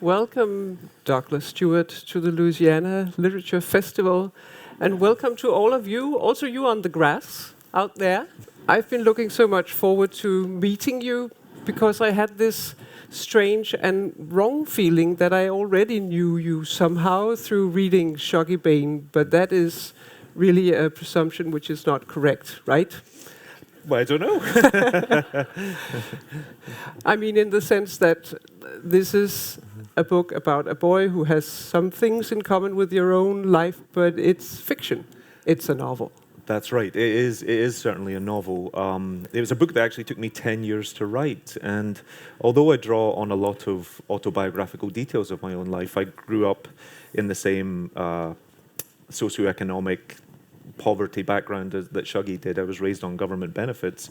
Welcome, Douglas Stuart, to the Louisiana Literature Festival, and welcome to all of you, also you on the grass out there. I've been looking so much forward to meeting you because I had this strange and wrong feeling that I already knew you somehow through reading Shuggie Bain, but that is really a presumption which is not correct, right? Well, I don't know. I mean, in the sense that this is a book about a boy who has some things in common with your own life, but it's fiction. It's a novel. That's right. It is certainly a novel. It was a book that actually took me 10 years to write. And although I draw on a lot of autobiographical details of my own life, I grew up in the same socioeconomic poverty background that Shuggie did. I was raised on government benefits.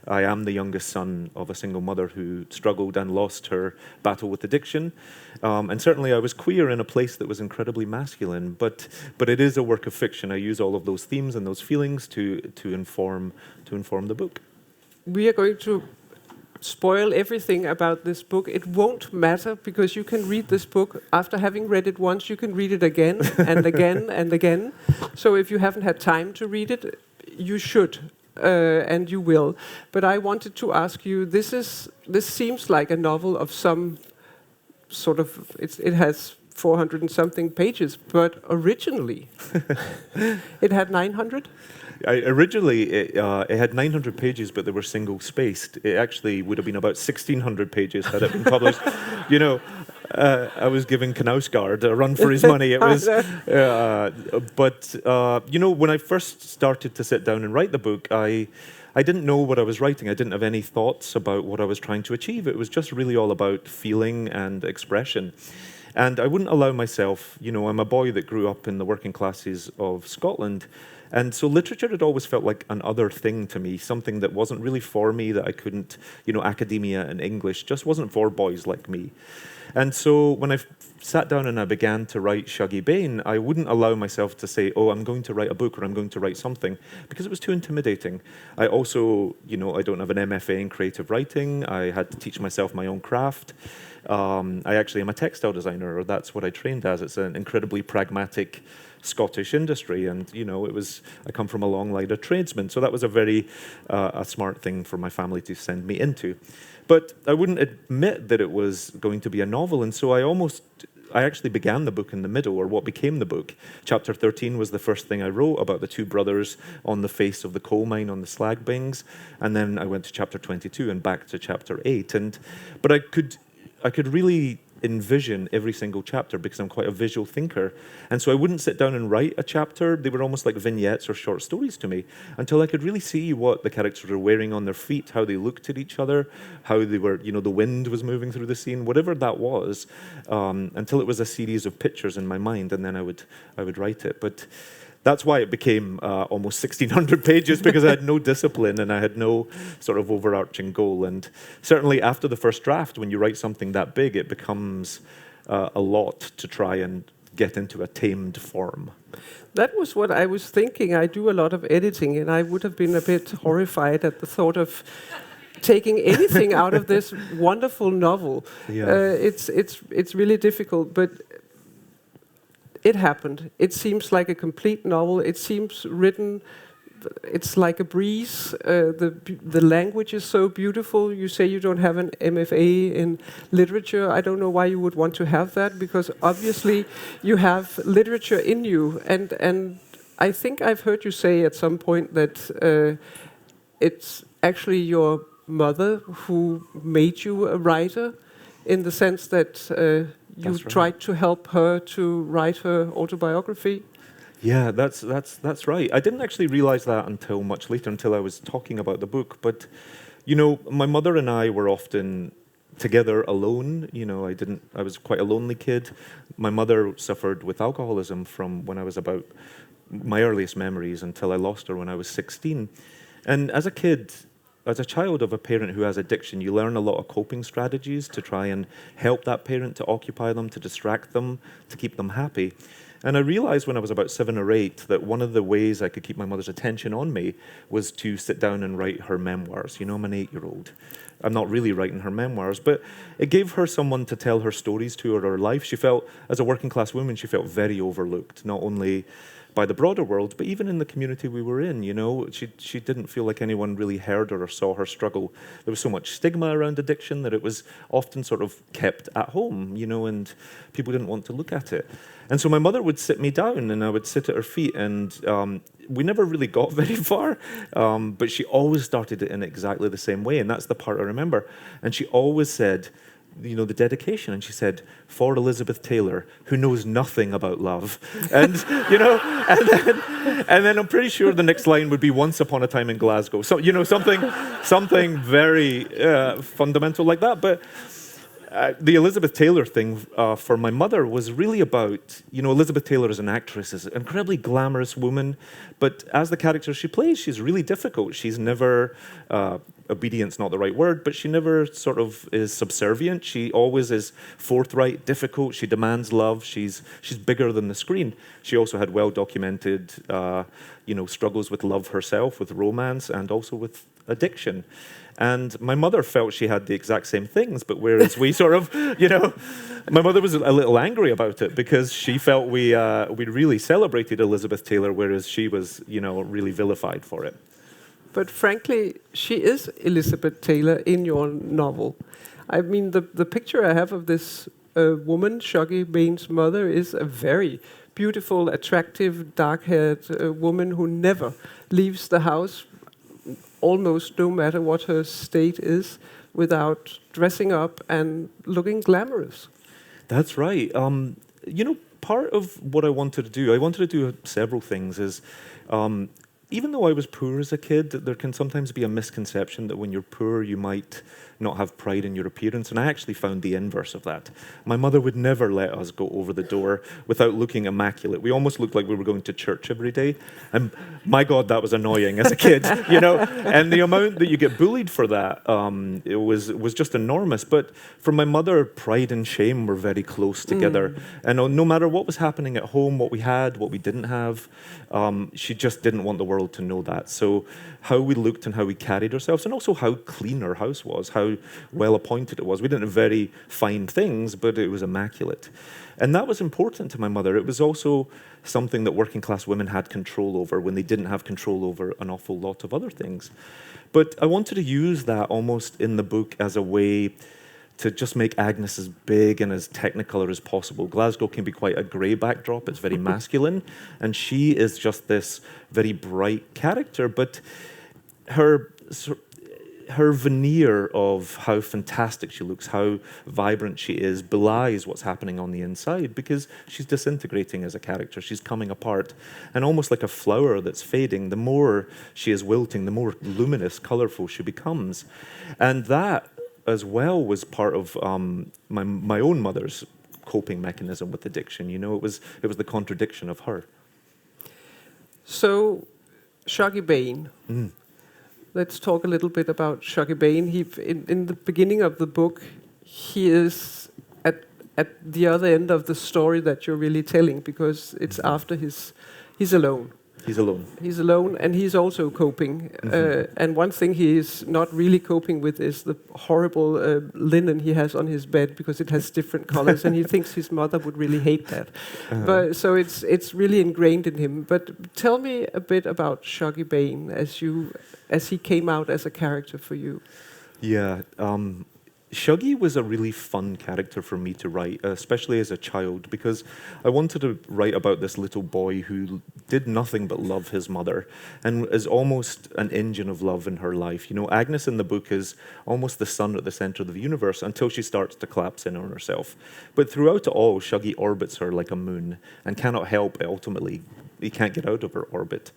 I am the youngest son of a single mother who struggled and lost her battle with addiction. And certainly I was queer in a place that was incredibly masculine, but it is a work of fiction. I use all of those themes and those feelings to inform the book. We are going to spoil everything about this book. It won't matter because you can read this book. After having read it once, you can read it again and again and again. So if you haven't had time to read it, you should, and you will. But I wanted to ask you, this seems like a novel of some sort of, it has 400 and something pages, but originally it had 900? Originally, it had 900 pages, but they were single-spaced. It actually would have been about 1,600 pages had it been published. I was giving Knausgaard a run for his money. It was, when I first started to sit down and write the book, I didn't know what I was writing. I didn't have any thoughts about what I was trying to achieve. It was just really all about feeling and expression. And I wouldn't allow myself, I'm a boy that grew up in the working classes of Scotland. And so literature had always felt like an other thing to me, something that wasn't really for me, that I couldn't, academia and English just wasn't for boys like me. And so when I sat down and I began to write Shuggie Bain, I wouldn't allow myself to say, I'm going to write a book or I'm going to write something, because it was too intimidating. I also, I don't have an MFA in creative writing. I had to teach myself my own craft. I actually am a textile designer, or that's what I trained as. It's an incredibly pragmatic Scottish industry, and I come from a long line of tradesmen, so that was a very a smart thing for my family to send me into. But I wouldn't admit that it was going to be a novel, and so I actually began the book in the middle, or what became the book. Chapter 13 was the first thing I wrote, about the two brothers on the face of the coal mine on the slag bings, and then I went to chapter 22 and back to chapter 8. But I could really envision every single chapter because I'm quite a visual thinker. And so I wouldn't sit down and write a chapter. They were almost like vignettes or short stories to me until I could really see what the characters were wearing on their feet, how they looked at each other, how they were, the wind was moving through the scene, whatever that was, until it was a series of pictures in my mind, and then I would write it. But that's why it became almost 1,600 pages, because I had no discipline and I had no sort of overarching goal. And certainly after the first draft, when you write something that big, it becomes a lot to try and get into a tamed form. That was what I was thinking. I do a lot of editing, and I would have been a bit horrified at the thought of taking anything out of this wonderful novel. Yeah. It's really difficult, but it happened. It seems like a complete novel. It seems written, it's like a breeze. The language is so beautiful. You say you don't have an MFA in literature. I don't know why you would want to have that, because obviously you have literature in you. And I think I've heard you say at some point that it's actually your mother who made you a writer, in the sense that you tried to help her to write her autobiography. Yeah, that's right. I didn't actually realize that until much later, until I was talking about the book. But, my mother and I were often together alone. I was quite a lonely kid. My mother suffered with alcoholism from when I was about my earliest memories until I lost her when I was 16. And as a kid, as a child of a parent who has addiction, you learn a lot of coping strategies to try and help that parent, to occupy them, to distract them, to keep them happy. And I realized when I was about 7 or 8 that one of the ways I could keep my mother's attention on me was to sit down and write her memoirs. You know, I'm an 8-year-old. I'm not really writing her memoirs, but it gave her someone to tell her stories to, or her life. She felt, as a working class woman, she felt very overlooked, not only by the broader world, but even in the community we were in. You know, she didn't feel like anyone really heard her or saw her struggle. There was so much stigma around addiction that it was often sort of kept at home, you know, and people didn't want to look at it. And so my mother would sit me down, and I would sit at her feet, and we never really got very far, but she always started it in exactly the same way, and that's the part I remember. And she always said, you know, the dedication, and she said, "For Elizabeth Taylor, who knows nothing about love." And, you know, and then I'm pretty sure the next line would be "Once upon a time in Glasgow." So, you know, something very fundamental like that. But the Elizabeth Taylor thing for my mother was really about, you know, Elizabeth Taylor as an actress is an incredibly glamorous woman, but as the character she plays, she's really difficult. She's never, obedient's not the right word, but she never sort of is subservient. She always is forthright, difficult. She demands love. She's bigger than the screen. She also had well-documented, you know, struggles with love herself, with romance, and also with addiction. And my mother felt she had the exact same things, but whereas we sort of, you know, my mother was a little angry about it because she felt we really celebrated Elizabeth Taylor, whereas she was, you know, really vilified for it. But frankly, she is Elizabeth Taylor in your novel. I mean, the picture I have of this woman, Shuggie Bain's mother, is a very beautiful, attractive, dark-haired woman who never leaves the house, almost no matter what her state is, without dressing up and looking glamorous. That's right. You know, part of what I wanted to do several things, is even though I was poor as a kid, there can sometimes be a misconception that when you're poor, you might not have pride in your appearance, and I actually found the inverse of that. My mother would never let us go over the door without looking immaculate. We almost looked like we were going to church every day, and my God, that was annoying as a kid, you know. And the amount that you get bullied for that, it was just enormous. But for my mother, pride and shame were very close together, and no matter what was happening at home, what we had, what we didn't have, she just didn't want the world to know that. So how we looked and how we carried ourselves, and also how clean our house was, how well appointed it was. We didn't have very fine things, but it was immaculate. And that was important to my mother. It was also something that working class women had control over when they didn't have control over an awful lot of other things. But I wanted to use that almost in the book as a way to just make Agnes as big and as technicolor as possible. Glasgow can be quite a grey backdrop. It's very masculine, and she is just this very bright character, but her veneer of how fantastic she looks, how vibrant she is, belies what's happening on the inside, because she's disintegrating as a character. She's coming apart. And almost like a flower that's fading, the more she is wilting, the more luminous, colorful she becomes. And that, as well, was part of my own mother's coping mechanism with addiction. You know, it was the contradiction of her. So, Shuggie Bain. Let's talk a little bit about Shuggie Bain. In the beginning of the book, he is at the other end of the story that you're really telling, because it's after he's alone. He's alone. He's alone, and he's also coping. And one thing he is not really coping with is the horrible linen he has on his bed, because it has different colors, and he thinks his mother would really hate that. But so it's really ingrained in him. But tell me a bit about Shuggie Bain as he came out as a character for you. Yeah. Shuggie was a really fun character for me to write, especially as a child, because I wanted to write about this little boy who did nothing but love his mother and is almost an engine of love in her life. You know, Agnes in the book is almost the sun at the center of the universe until she starts to collapse in on herself. But throughout it all, Shuggie orbits her like a moon and cannot help but ultimately can't get out of her orbit.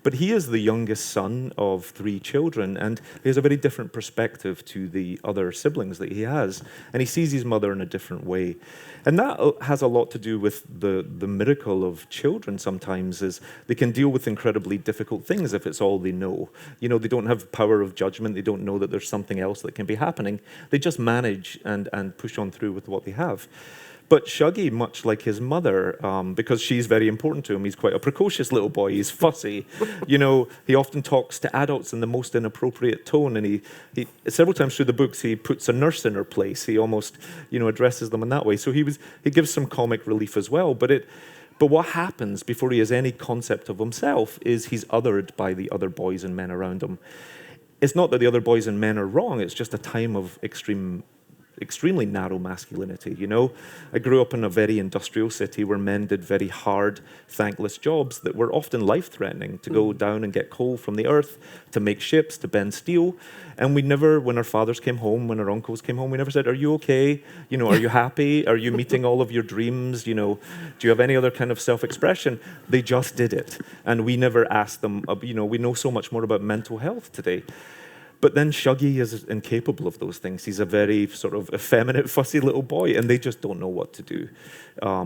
But he is the youngest son of 3 children, and he has a very different perspective to the other siblings that he has, and he sees his mother in a different way. And that has a lot to do with the miracle of children sometimes, is they can deal with incredibly difficult things if it's all they know. You know, they don't have power of judgment, they don't know that there's something else that can be happening. They just manage and push on through with what they have. But Shuggie, much like his mother, because she's very important to him, he's quite a precocious little boy, he's fussy. You know, he often talks to adults in the most inappropriate tone, and he several times through the books, he puts a nurse in her place. He almost, you know, addresses them in that way. So he gives some comic relief as well. But what happens before he has any concept of himself is he's othered by the other boys and men around him. It's not that the other boys and men are wrong, it's just a time of extremely narrow masculinity, you know. I grew up in a very industrial city where men did very hard, thankless jobs that were often life-threatening, to go down and get coal from the earth, to make ships, to bend steel. And we never, when our fathers came home, when our uncles came home, we never said, "Are you okay? You know, are you happy? Are you meeting all of your dreams? You know, do you have any other kind of self-expression?" They just did it. And we never asked them, you know, we know so much more about mental health today. But then Shuggie is incapable of those things. He's a very sort of effeminate, fussy little boy, and they just don't know what to do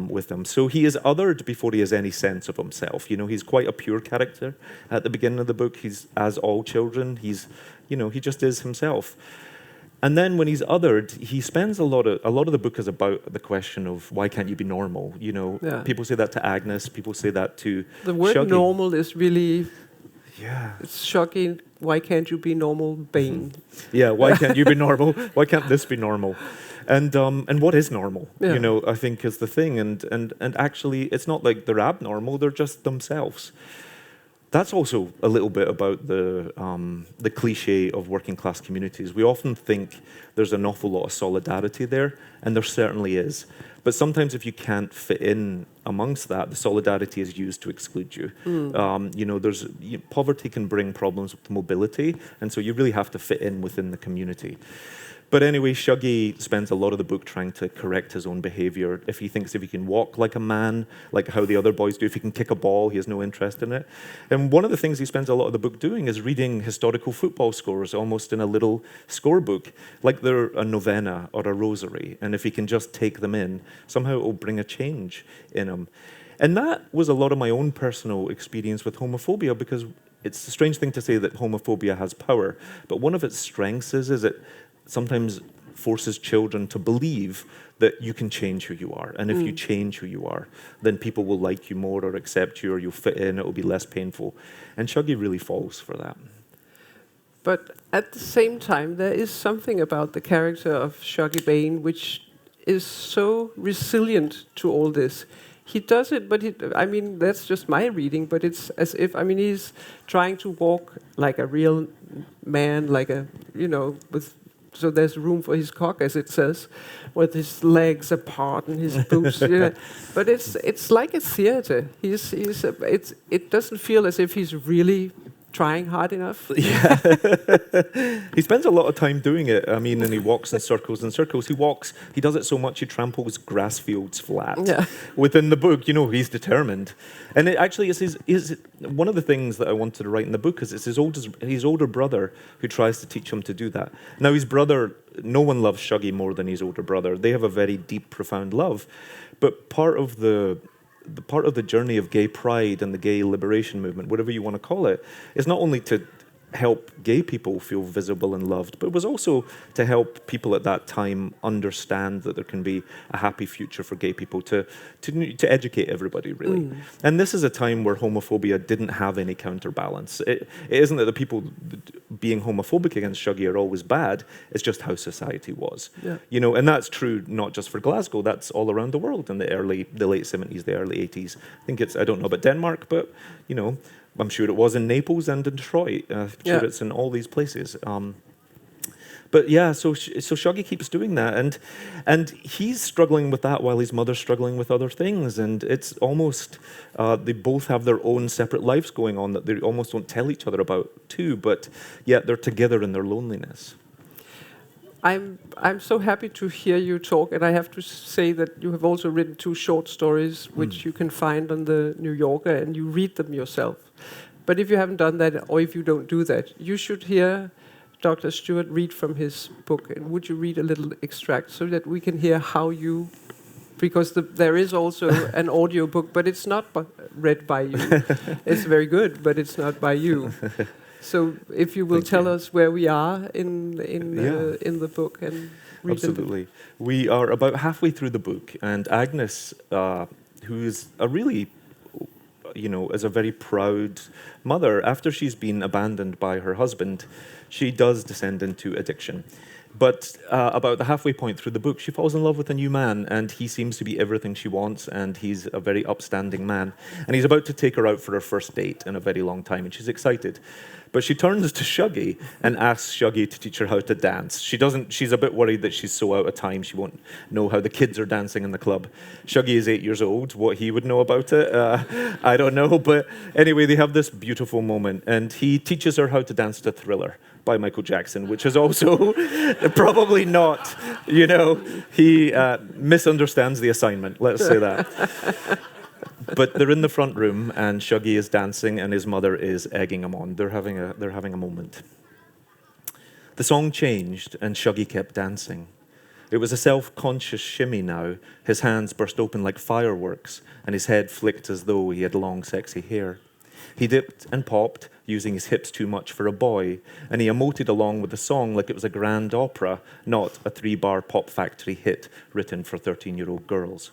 with him. So he is othered before he has any sense of himself. You know, he's quite a pure character at the beginning of the book. He's, as all children, he's, you know, he just is himself. And then when he's othered, he spends a lot of the book is about the question of why can't you be normal? You know, people say that to Agnes. People say that to the word Shuggie. Normal is really, yeah, it's shocking. Why can't you be normal, Bain? Yeah, why can't you be normal? Why can't this be normal? And what is normal? Yeah. You know, I think is the thing. And actually, it's not like they're abnormal; they're just themselves. That's also a little bit about the cliche of working class communities. We often think there's an awful lot of solidarity there, and there certainly is. But sometimes if you can't fit in amongst that, the solidarity is used to exclude you. You know, poverty can bring problems with mobility, and so you really have to fit in within the community. But anyway, Shuggie spends a lot of the book trying to correct his own behavior. If he thinks if he can walk like a man, like how the other boys do, if he can kick a ball, he has no interest in it. And one of the things he spends a lot of the book doing is reading historical football scores, almost in a little scorebook, like they're a novena or a rosary. And if he can just take them in, somehow it will bring a change in him. And that was a lot of my own personal experience with homophobia, because it's a strange thing to say that homophobia has power, but one of its strengths is it sometimes forces children to believe that you can change who you are. And if you change who you are, then people will like you more or accept you, or you'll fit in, it will be less painful. And Shuggie really falls for that. But at the same time, there is something about the character of Shuggie Bain which is so resilient to all this. He does it, but I mean, that's just my reading, but it's as if, I mean, he's trying to walk like a real man, like a, you know, so there's room for his cock, as it says, with his legs apart and his boots. You know. But it's like a theater. It doesn't feel as if he's really trying hard enough. Yeah. He spends a lot of time doing it. I mean, and he walks in circles and circles. He does it so much he tramples grass fields flat. Yeah. Within the book, you know, he's determined. And it actually is one of the things that I wanted to write in the book is it's his older brother who tries to teach him to do that. Now, his brother, no one loves Shuggie more than his older brother. They have a very deep, profound love. But part of the journey of gay pride and the gay liberation movement, whatever you want to call it, is not only to help gay people feel visible and loved, but it was also to help people at that time understand that there can be a happy future for gay people, to educate everybody, really. And this is a time where homophobia didn't have any counterbalance. It isn't that the people being homophobic against Shuggie are always bad, it's just how society was. Yeah. You know, and that's true not just for Glasgow, that's all around the world in the late 70s, the early 80s. I don't know about Denmark, but, you know, I'm sure it was in Naples and in Detroit. I'm sure it's in all these places. But yeah, so Shuggie keeps doing that, and he's struggling with that while his mother's struggling with other things, and it's almost they both have their own separate lives going on that they almost don't tell each other about too, but yet they're together in their loneliness. I'm so happy to hear you talk, and I have to say that you have also written 2 short stories, which you can find on the New Yorker, and you read them yourself. But if you haven't done that, or if you don't do that, you should hear Douglas Stuart read from his book. And would you read a little extract so that we can hear how you... Because there is also an audio book, but it's not read by you. It's very good, but it's not by you. So if you will tell us where we are in the book and read Absolutely. We are about halfway through the book, and Agnes, who is a really, is a very proud mother, after she's been abandoned by her husband, she does descend into addiction. But about the halfway point through the book, she falls in love with a new man, and he seems to be everything she wants, and he's a very upstanding man. And he's about to take her out for her first date in a very long time, and she's excited. But she turns to Shuggie and asks Shuggie to teach her how to dance. She's a bit worried that she's so out of time, she won't know how the kids are dancing in the club. Shuggie is 8 years old. What he would know about it, I don't know. But anyway, they have this beautiful moment, and he teaches her how to dance to Thriller by Michael Jackson, which is also probably not, he misunderstands the assignment, let's say that. But they're in the front room, and Shuggie is dancing, and his mother is egging him on. They're having a moment. The song changed, and Shuggie kept dancing. It was a self-conscious shimmy now. His hands burst open like fireworks, and his head flicked as though he had long, sexy hair. He dipped and popped, using his hips too much for a boy, and he emoted along with the song like it was a grand opera, not a 3-bar Pop Factory hit written for 13-year-old girls.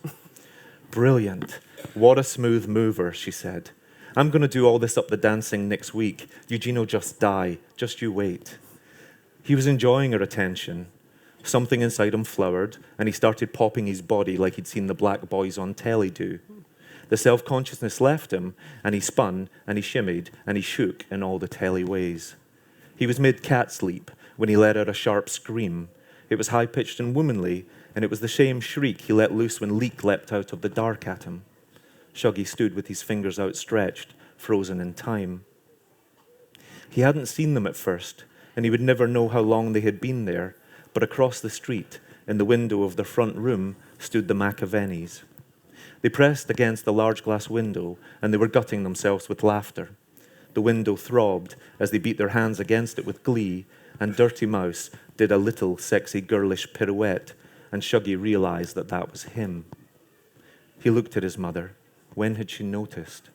Brilliant. What a smooth mover, she said. I'm going to do all this up the dancing next week. Eugene'll just die. Just you wait. He was enjoying her attention. Something inside him flowered, and he started popping his body like he'd seen the black boys on telly do. The self-consciousness left him, and he spun, and he shimmied, and he shook in all the telly ways. He was mid-cat sleep when he let out a sharp scream. It was high-pitched and womanly, and it was the same shriek he let loose when Leek leapt out of the dark at him. Shuggie stood with his fingers outstretched, frozen in time. He hadn't seen them at first, and he would never know how long they had been there, but across the street, in the window of their front room, stood the McAvenis. They pressed against the large glass window, and they were gutting themselves with laughter. The window throbbed as they beat their hands against it with glee, and Dirty Mouse did a little sexy girlish pirouette, and Shuggie realized that that was him. He looked at his mother. When had she noticed?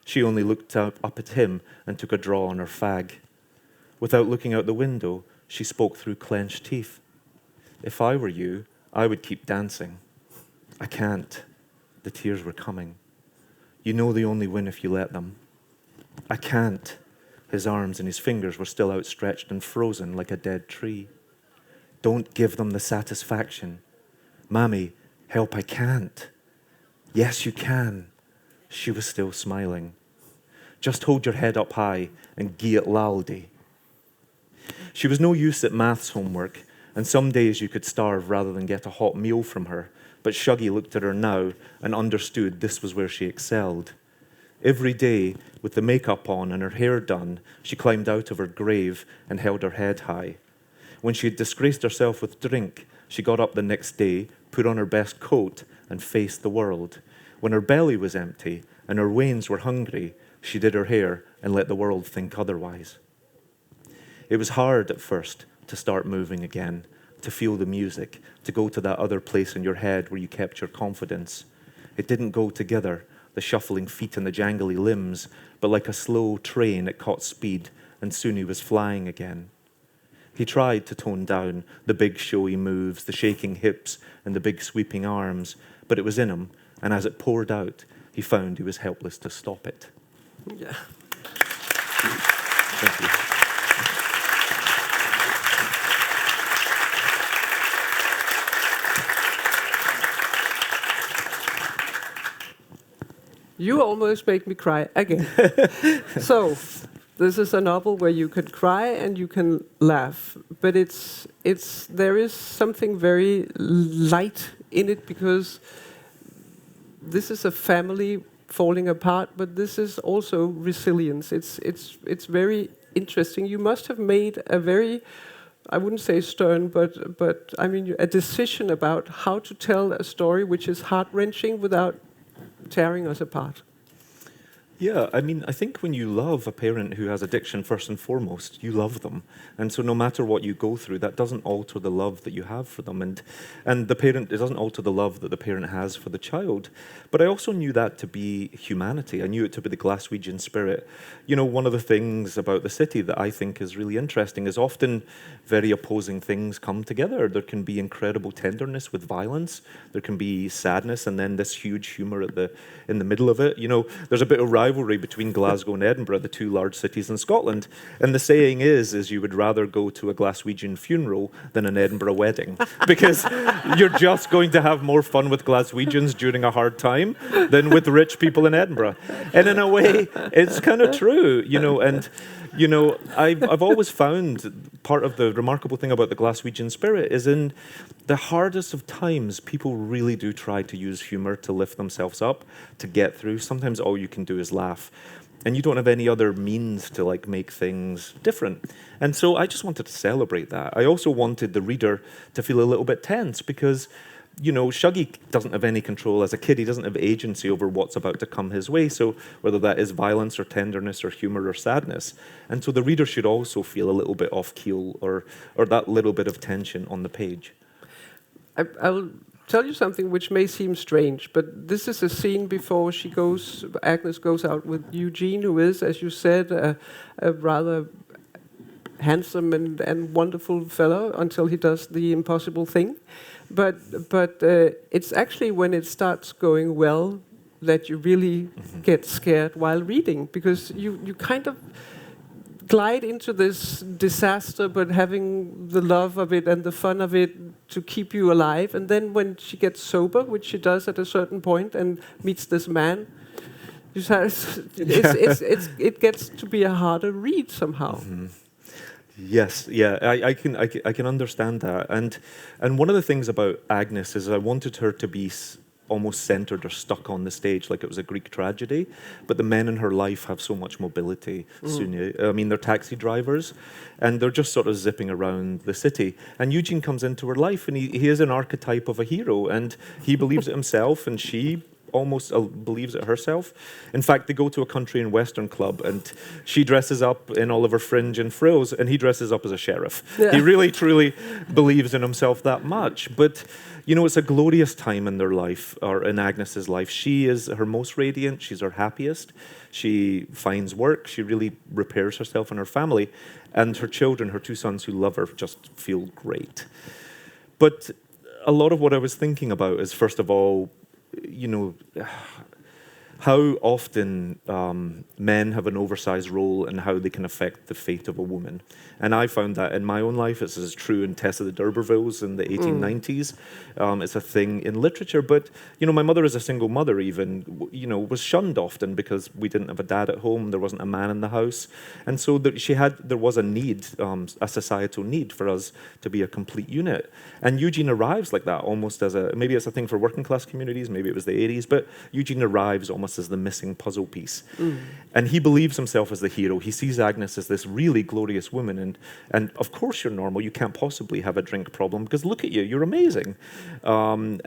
She only looked up at him and took a draw on her fag. Without looking out the window, she spoke through clenched teeth. If I were you, I would keep dancing. I can't. The tears were coming. You know they only win if you let them. I can't. His arms and his fingers were still outstretched and frozen like a dead tree. Don't give them the satisfaction. Mammy, help, I can't. Yes, you can. She was still smiling. Just hold your head up high and gie it laldi. She was no use at maths homework, and some days you could starve rather than get a hot meal from her, but Shuggie looked at her now and understood this was where she excelled. Every day, with the makeup on and her hair done, she climbed out of her grave and held her head high. When she had disgraced herself with drink, she got up the next day, put on her best coat, and faced the world. When her belly was empty and her veins were hungry, she did her hair and let the world think otherwise. It was hard at first to start moving again, to feel the music, to go to that other place in your head where you kept your confidence. It didn't go together, the shuffling feet and the jangly limbs, but like a slow train it caught speed, and soon he was flying again. He tried to tone down the big showy moves, the shaking hips and the big sweeping arms, but it was in him, and as it poured out, he found he was helpless to stop it. Yeah. Thank you. You almost make me cry again. So, this is a novel where you can cry and you can laugh, but there is something very light in it because this is a family falling apart, but this is also resilience. It's very interesting. You must have made a very I wouldn't say stern, but I mean a decision about how to tell a story which is heart-wrenching without tearing us apart. Yeah, I mean, I think when you love a parent who has addiction, first and foremost, you love them. And so no matter what you go through, that doesn't alter the love that you have for them. And the parent, it doesn't alter the love that the parent has for the child. But I also knew that to be humanity. I knew it to be the Glaswegian Spirit. You know, one of the things about the city that I think is really interesting is often very opposing things come together. There can be incredible tenderness with violence. There can be sadness and then this huge humor in the middle of it. You know, there's a bit of rivalry between Glasgow and Edinburgh, the two large cities in Scotland. And the saying is you would rather go to a Glaswegian funeral than an Edinburgh wedding, because you're just going to have more fun with Glaswegians during a hard time than with rich people in Edinburgh. And in a way, it's kind of true, you know. And you know, I've always found part of the remarkable thing about the Glaswegian Spirit is in the hardest of times, people really do try to use humor to lift themselves up, to get through. Sometimes all you can do is laugh. And you don't have any other means to like make things different. And so I just wanted to celebrate that. I also wanted the reader to feel a little bit tense because, you know, Shuggie doesn't have any control as a kid. He doesn't have agency over what's about to come his way. So whether that is violence or tenderness or humor or sadness. And so the reader should also feel a little bit off keel or that little bit of tension on the page. I'll tell you something which may seem strange, but this is a scene before Agnes goes out with Eugene, who is, as you said, a rather handsome and wonderful fellow until he does the impossible thing. But it's actually when it starts going well that you really get scared while reading, because you kind of glide into this disaster, but having the love of it and the fun of it to keep you alive. And then when she gets sober, which she does at a certain point, and meets this man, it gets to be a harder read somehow. Mm-hmm. Yes, yeah, I can understand that. And one of the things about Agnes is I wanted her to be almost centered or stuck on the stage like it was a Greek tragedy, but the men in her life have so much mobility. I mean, they're taxi drivers and they're just sort of zipping around the city, and Eugene comes into her life and he is an archetype of a hero, and he believes it himself and she almost believes it herself. In fact, they go to a country and western club and she dresses up in all of her fringe and frills and he dresses up as a sheriff. Yeah. He really truly believes in himself that much. But you know, it's a glorious time in their life, or in Agnes's life. She is her most radiant, she's her happiest. She finds work, she really repairs herself and her family, and her children, her two sons who love her, just feel great. But a lot of what I was thinking about is, first of all, you know, how often men have an oversized role and how they can affect the fate of a woman. And I found that in my own life. It's as true in Tessa the D'Urbervilles in the 1890s. It's a thing in literature. But, you know, my mother is a single mother even, you know, was shunned often because we didn't have a dad at home. There wasn't a man in the house. And so there was a need, a societal need for us to be a complete unit. And Eugene arrives like that, almost as maybe it's a thing for working class communities, maybe it was the 80s, but Eugene arrives almost as the missing puzzle piece. And he believes himself as the hero. He sees Agnes as this really glorious woman, and of course you're normal, you can't possibly have a drink problem because look at you, you're amazing. And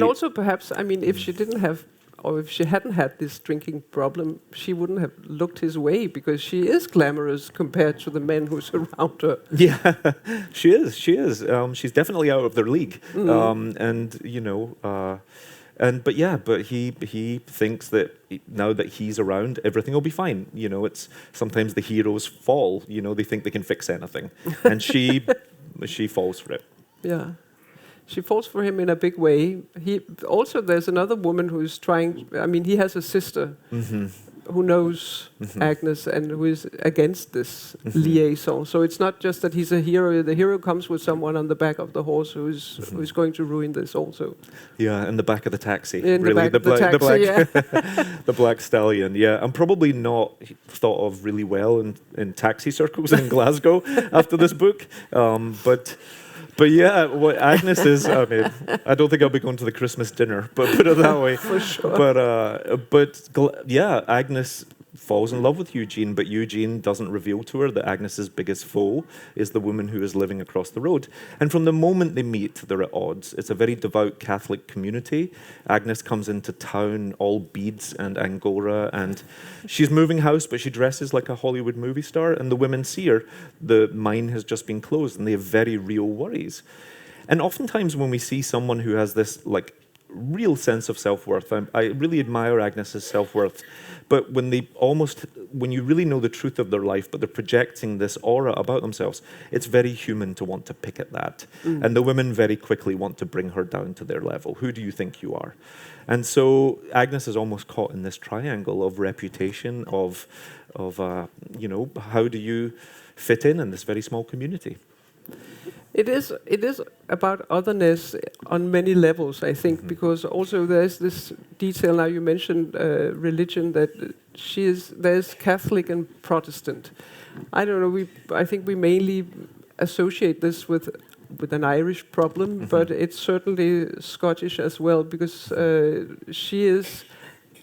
also perhaps, I mean, if she hadn't had this drinking problem, she wouldn't have looked his way, because she is glamorous compared to the men who surround her. Yeah, she is. She's definitely out of their league. And you know, but he thinks that now that he's around, everything will be fine. You know, it's sometimes the heroes fall. You know, they think they can fix anything, and she falls for it. Yeah, she falls for him in a big way. There's another woman who's trying. I mean, he has a sister who knows Agnes and who is against this liaison. So it's not just that he's a hero. The hero comes with someone on the back of the horse who's going to ruin this also. Yeah, in the back of the taxi. The black stallion. Yeah, I'm probably not thought of really well in taxi circles in Glasgow after this book, But yeah, what Agnes is, I mean, I don't think I'll be going to the Christmas dinner, but put it that way. For sure. Yeah, Agnes falls in love with Eugene, but Eugene doesn't reveal to her that Agnes's biggest foe is the woman who is living across the road. And from the moment they meet, they're at odds. It's a very devout Catholic community. Agnes comes into town all beads and angora, and she's moving house, but she dresses like a Hollywood movie star, and the women see her. The mine has just been closed, and they have very real worries. And oftentimes when we see someone who has this like real sense of self-worth, I really admire Agnes's self-worth, but when you really know the truth of their life, but they're projecting this aura about themselves, it's very human to want to pick at that. And the women very quickly want to bring her down to their level. Who do you think you are? And so Agnes is almost caught in this triangle of reputation, of how do you fit in this very small community? It is about otherness on many levels, I think, because also there's this detail. Now you mentioned religion, that there's Catholic and Protestant. I don't know. I think we mainly associate this with an Irish problem, but it's certainly Scottish as well, because she is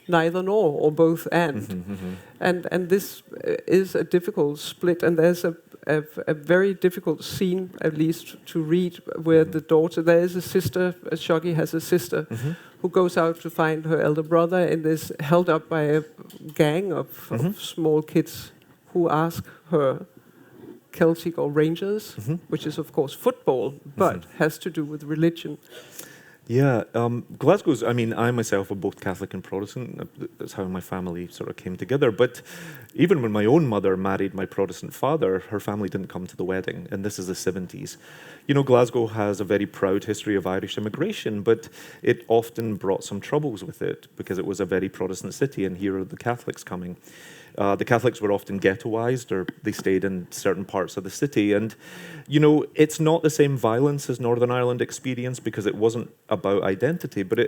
neither nor, or both and. And this is a difficult split, and there's a very difficult scene, at least to read, where the daughter, there is a sister, Shuggie has a sister, who goes out to find her elder brother and is held up by a gang of small kids who ask her Celtic or Rangers, which is of course football, but has to do with religion. Yeah, Glasgow's, I myself am both Catholic and Protestant. That's how my family sort of came together. But even when my own mother married my Protestant father, her family didn't come to the wedding, and this is the 70s. You know, Glasgow has a very proud history of Irish immigration, but it often brought some troubles with it because it was a very Protestant city, and here are the Catholics coming. The Catholics were often ghettoized, or they stayed in certain parts of the city. And, you know, it's not the same violence as Northern Ireland experienced because it wasn't about identity. But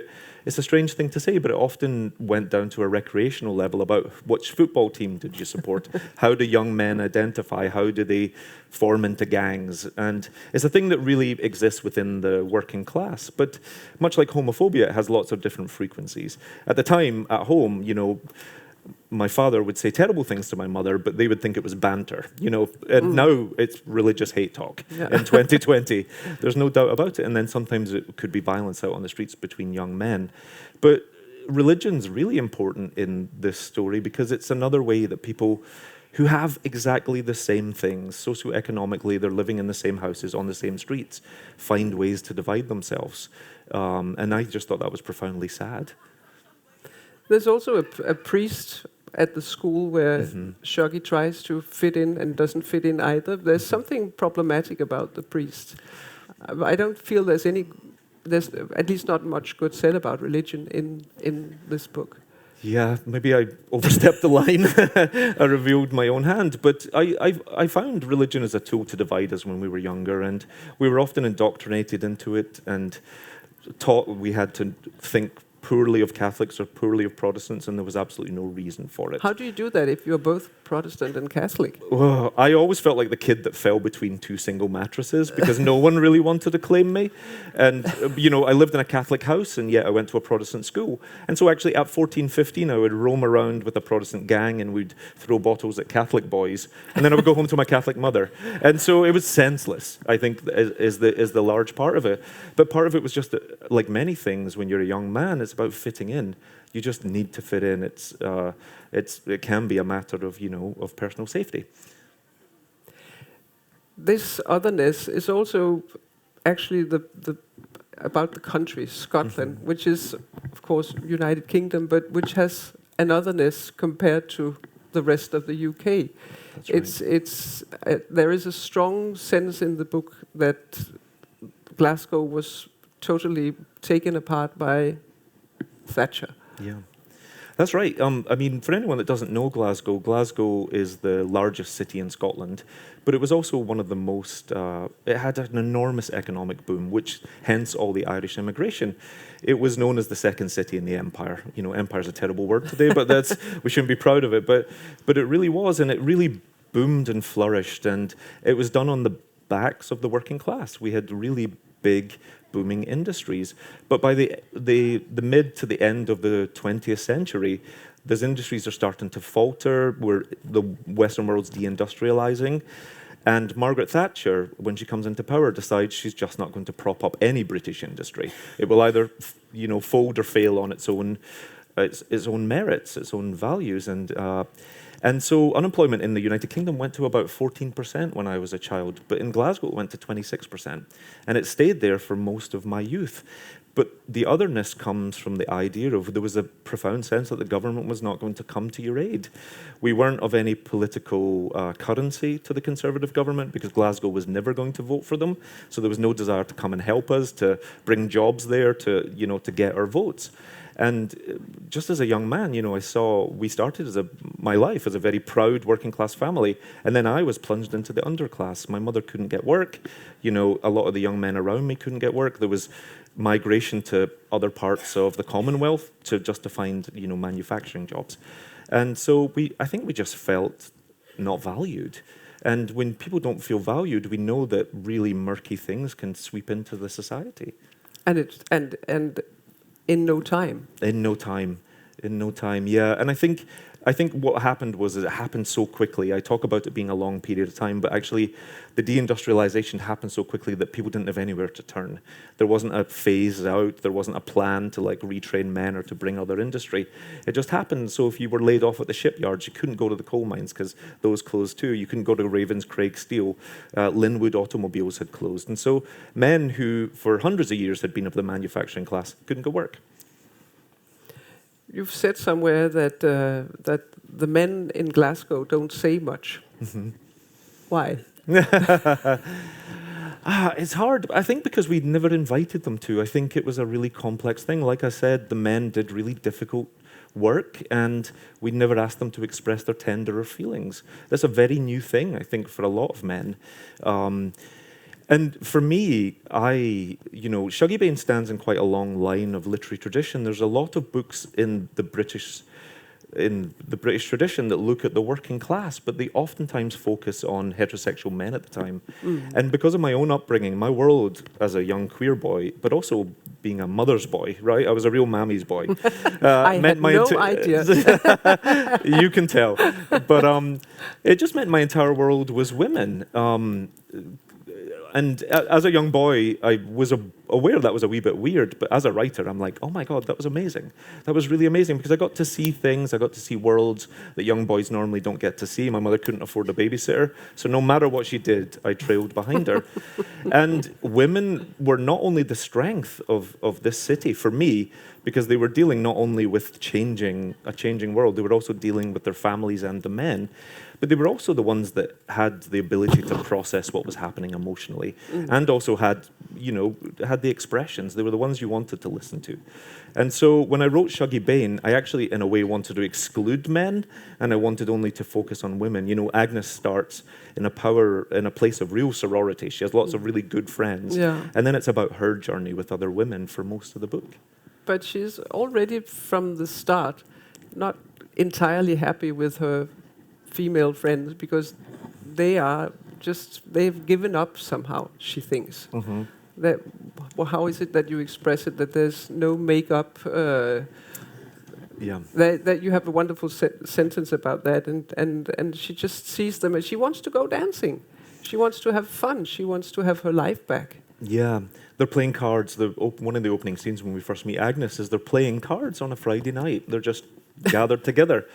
it's a strange thing to say, but it often went down to a recreational level about which football team did you support? How do young men identify? How do they form into gangs? And it's a thing that really exists within the working class. But much like homophobia, it has lots of different frequencies. At the time, at home, you know, my father would say terrible things to my mother, but they would think it was banter, you know. And now it's religious hate talk in 2020. There's no doubt about it. And then sometimes it could be violence out on the streets between young men. But religion's really important in this story because it's another way that people who have exactly the same things, socioeconomically, they're living in the same houses, on the same streets, find ways to divide themselves. And I just thought that was profoundly sad. There's also a priest at the school where Shuggie tries to fit in and doesn't fit in either. There's something problematic about the priest. I don't feel there's at least not much good said about religion in this book. Yeah, maybe I overstepped the line. I revealed my own hand. But I found religion as a tool to divide us when we were younger, and we were often indoctrinated into it and taught we had to think poorly of Catholics or poorly of Protestants, and there was absolutely no reason for it. How do you do that if you're both Protestant and Catholic? Well, I always felt like the kid that fell between two single mattresses because no one really wanted to claim me. And, you know, I lived in a Catholic house, and yet I went to a Protestant school. And so actually at 14, 15, I would roam around with a Protestant gang and we'd throw bottles at Catholic boys. And then I would go home to my Catholic mother. And so it was senseless, I think, is the large part of it. But part of it was just that, like many things, when you're a young man, it's about fitting in. You just need to fit in. It can be a matter of, you know, of personal safety. This otherness is also actually about the country, Scotland, which is, of course, United Kingdom, but which has an otherness compared to the rest of the UK. That's right. There is a strong sense in the book that Glasgow was totally taken apart by Thatcher. Yeah. That's right. I mean, for anyone that doesn't know Glasgow, Glasgow is the largest city in Scotland, but it was also one of the most, it had an enormous economic boom, which hence all the Irish immigration. It was known as the second city in the empire. You know, empire's a terrible word today, but we shouldn't be proud of it. But it really was, and it really boomed and flourished, and it was done on the backs of the working class. We had really big booming industries. But by the mid to the end of the 20th century, those industries are starting to falter, where the Western world's deindustrializing. And Margaret Thatcher, when she comes into power, decides she's just not going to prop up any British industry. It will either, fold or fail on its own merits, its own values, and so unemployment in the United Kingdom went to about 14% when I was a child, but in Glasgow it went to 26%, and it stayed there for most of my youth. But the otherness comes from the idea of there was a profound sense that the government was not going to come to your aid. We weren't of any political currency to the Conservative government because Glasgow was never going to vote for them. So there was no desire to come and help us, to bring jobs there, to get our votes. And just as a young man, we started my life as a very proud working class family, and then I was plunged into the underclass. My mother couldn't get work. A lot of the young men around me couldn't get work. There was migration to other parts of the Commonwealth to find, manufacturing jobs. And so I think we just felt not valued. And when people don't feel valued, we know that really murky things can sweep into the society. And in no time. In no time, yeah. And I think what happened was it happened so quickly. I talk about it being a long period of time, but actually the deindustrialization happened so quickly that people didn't have anywhere to turn. There wasn't a phase out, there wasn't a plan to retrain men or to bring other industry. It just happened. So if you were laid off at the shipyards, you couldn't go to the coal mines because those closed too. You couldn't go to Ravenscraig Steel. Linwood Automobiles had closed. And so men who for hundreds of years had been of the manufacturing class couldn't go work. You've said somewhere that the men in Glasgow don't say much. Mm-hmm. Why? It's hard. I think because we'd never invited them to. I think it was a really complex thing. Like I said, the men did really difficult work, and we'd never asked them to express their tenderer feelings. That's a very new thing, I think, for a lot of men. And for me, Shuggie Bain stands in quite a long line of literary tradition. There's a lot of books in the British tradition that look at the working class, but they oftentimes focus on heterosexual men at the time. Mm. And because of my own upbringing, my world as a young queer boy, but also being a mother's boy, right? I was a real mammy's boy. I had no idea. You can tell. But it just meant my entire world was women. And as a young boy, I was aware that was a wee bit weird, but as a writer, I'm like, oh my God, that was amazing. That was really amazing because I got to see things, I got to see worlds that young boys normally don't get to see. My mother couldn't afford a babysitter, so no matter what she did, I trailed behind her. And women were not only the strength of this city for me, because they were dealing not only with a changing world, they were also dealing with their families and the men. But they were also the ones that had the ability to process what was happening emotionally, and also had the expressions. They were the ones you wanted to listen to. And so when I wrote Shuggie Bain, I actually, in a way, wanted to exclude men, and I wanted only to focus on women. Agnes starts in a place of real sorority. She has lots of really good friends. Yeah. And then it's about her journey with other women for most of the book. But she's already from the start not entirely happy with her female friends because they've given up somehow, she thinks. Mm-hmm. How is it that you express it, that there's no makeup? That you have a wonderful sentence about that, and she just sees them and she wants to go dancing. She wants to have fun. She wants to have her life back. Yeah, they're playing cards. One of the opening scenes when we first meet Agnes is they're playing cards on a Friday night. They're just gathered together.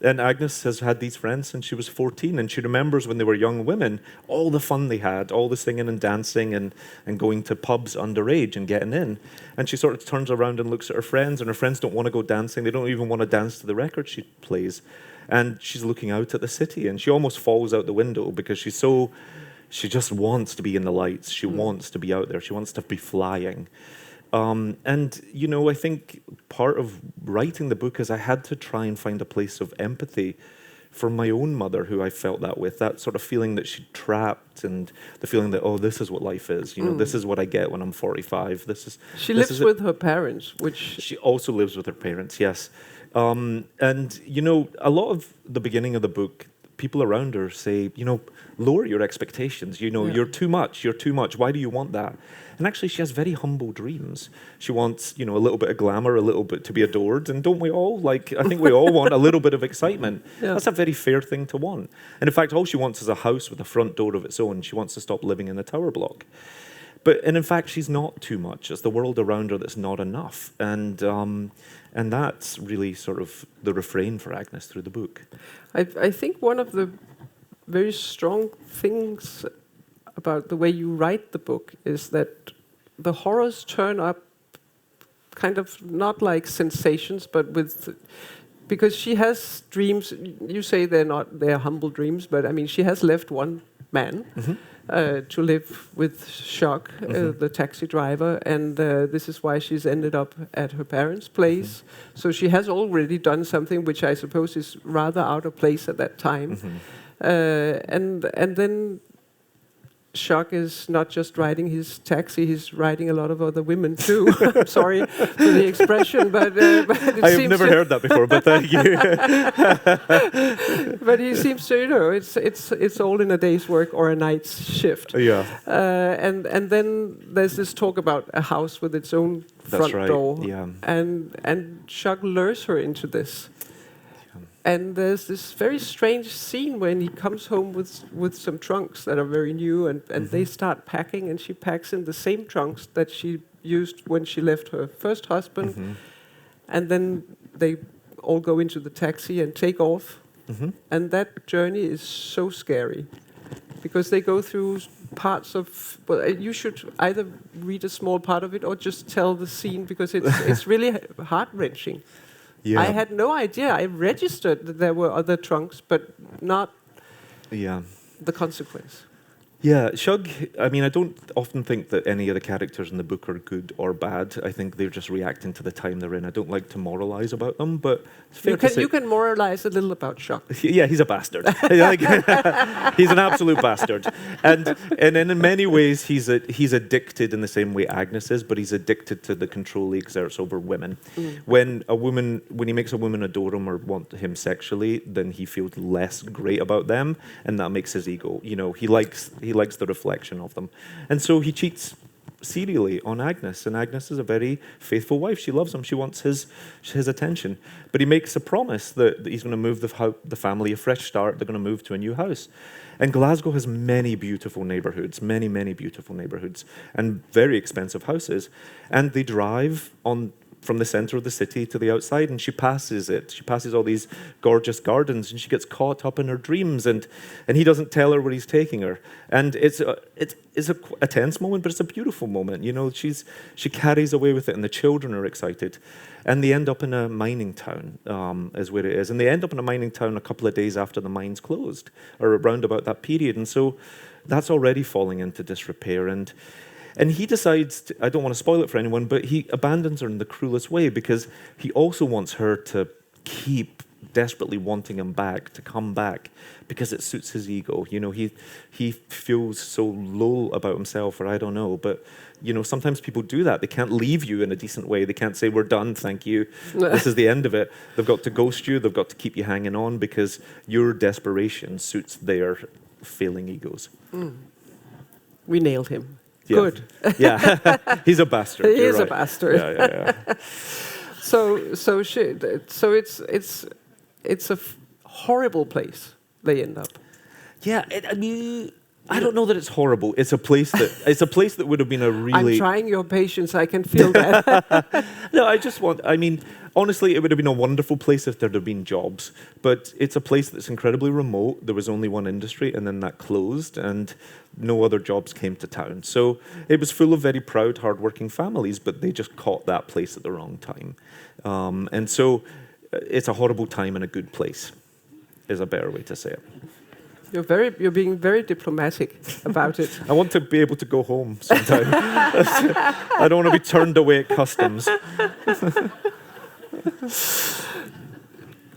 And Agnes has had these friends since she was 14, and she remembers when they were young women, all the fun they had, all the singing and dancing and going to pubs underage and getting in. And she sort of turns around and looks at her friends, and her friends don't want to go dancing. They don't even want to dance to the record she plays. And she's looking out at the city, and she almost falls out the window because she just wants to be in the lights. She wants to be out there. She wants to be flying. I think part of writing the book is I had to try and find a place of empathy for my own mother, who I felt that with, that sort of feeling that she'd trapped, and the feeling that, this is what life is. This is what I get when I'm 45. She lives with her parents, which... She also lives with her parents, yes. A lot of the beginning of the book, people around her say, lower your expectations. You're too much. You're too much. Why do you want that? And actually, she has very humble dreams. She wants, a little bit of glamour, a little bit to be adored. And don't we all? I think we all want a little bit of excitement. Yeah. That's a very fair thing to want. And in fact, all she wants is a house with a front door of its own. She wants to stop living in a tower block. And in fact, she's not too much. It's the world around her that's not enough. And that's really sort of the refrain for Agnes through the book. I think one of the very strong things about the way you write the book is that the horrors turn up kind of not like sensations, but because she has dreams. You say they're humble dreams, but I mean, she has left one man to live with Shuggie, the taxi driver, and this is why she's ended up at her parents' place. So she has already done something which I suppose is rather out of place at that time. And then Shuggie is not just riding his taxi, he's riding a lot of other women too. I'm sorry for the expression, but it I have never heard that before, but thank you. But he seems to, it's all in a day's work or a night's shift. Yeah. And then there's this talk about a house with its own front door. Yeah. And Shuggie lures her into this. And there's this very strange scene when he comes home with some trunks that are very new, and they start packing, and she packs in the same trunks that she used when she left her first husband. And then they all go into the taxi and take off. And that journey is so scary, because they go through parts of, well, you should either read a small part of it or just tell the scene, because it's really heart-wrenching. Yeah. I had no idea. I registered that there were other trunks, but not the consequence. Yeah, Shuggie, I mean, I don't often think that any of the characters in the book are good or bad. I think they're just reacting to the time they're in. I don't like to moralize about them, but it's fair to say, you can moralize a little about Shuggie. Yeah, he's a bastard. He's an absolute bastard. And in many ways, he's addicted in the same way Agnes is, but he's addicted to the control he exerts over women. When he makes a woman adore him or want him sexually, then he feels less great about them, and that makes his ego. He likes the reflection of them. And so he cheats serially on Agnes, and Agnes is a very faithful wife. She loves him. She wants his attention. But he makes a promise that he's going to move the family a fresh start. They're going to move to a new house. And Glasgow has many beautiful neighbourhoods, many, many beautiful neighbourhoods, and very expensive houses. And they drive from the centre of the city to the outside, and she passes it. She passes all these gorgeous gardens, and she gets caught up in her dreams, and he doesn't tell her where he's taking her. And it's a tense moment, but it's a beautiful moment. She carries away with it, and the children are excited. And they end up in a mining town, is where it is. And they end up in a mining town a couple of days after the mines closed, or around about that period. And so that's already falling into disrepair. And he decides, I don't want to spoil it for anyone, but he abandons her in the cruelest way, because he also wants her to keep desperately wanting him back, to come back, because it suits his ego. He feels so low about himself, or I don't know, but sometimes people do that. They can't leave you in a decent way. They can't say, we're done, thank you. This is the end of it. They've got to ghost you. They've got to keep you hanging on, because your desperation suits their failing egos. We nailed him. Yeah. Good. Yeah, he's a bastard. He is a bastard. Yeah. So it's a horrible place they end up. Yeah, I don't know that it's horrible. It's a place that would have been a really. I'm trying your patience. I can feel that. No, honestly, it would have been a wonderful place if there had been jobs. But it's a place that's incredibly remote. There was only one industry, and then that closed, and no other jobs came to town. So it was full of very proud, hardworking families, but they just caught that place at the wrong time. And so it's a horrible time in a good place, is a better way to say it. You're being very diplomatic about it. I want to be able to go home sometime. I don't want to be turned away at customs.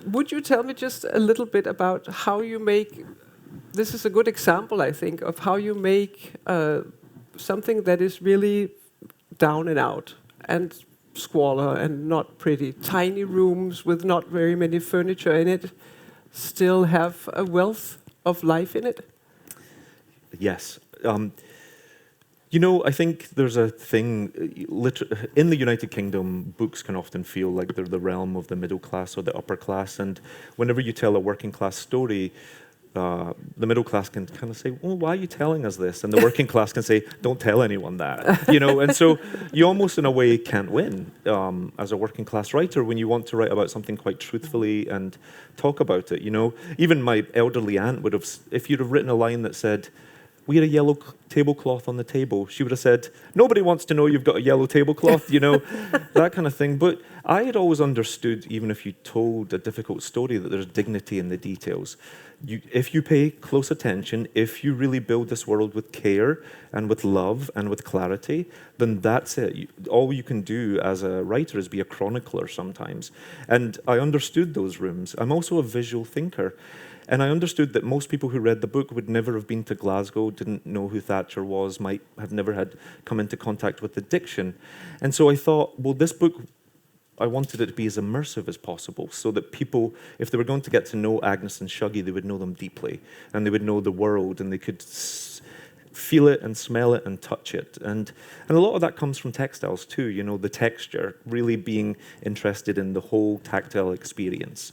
Would you tell me just a little bit about how you make, this is a good example, I think, of how you make something that is really down and out and squalor and not pretty. Tiny rooms with not very many furniture in it, still have a wealth of life in it? Yes. You know, I think there's a thing, in the United Kingdom, books can often feel like they're the realm of the middle class or the upper class, and whenever you tell a working class story, the middle class can kind of say, well, why are you telling us this? And the working class can say, don't tell anyone that, you know? And so you almost, in a way, can't win as a working class writer when you want to write about something quite truthfully and talk about it, you know? Even my elderly aunt would have, if you'd have written a line that said, we had a yellow tablecloth on the table, she would have said, nobody wants to know you've got a yellow tablecloth, you know, that kind of thing. But I had always understood, even if you told a difficult story, that there's dignity in the details. If you pay close attention, if you really build this world with care and with love and with clarity, then that's it. All you can do as a writer is be a chronicler sometimes. And I understood those rooms. I'm also a visual thinker. And I understood that most people who read the book would never have been to Glasgow, didn't know who Thatcher was, might have never had come into contact with the diction. And so I thought, well, this book, I wanted it to be as immersive as possible so that people, if they were going to get to know Agnes and Shuggie, they would know them deeply and they would know the world and they could feel it and smell it and touch it. And a lot of that comes from textiles too, you know, the texture, really being interested in the whole tactile experience.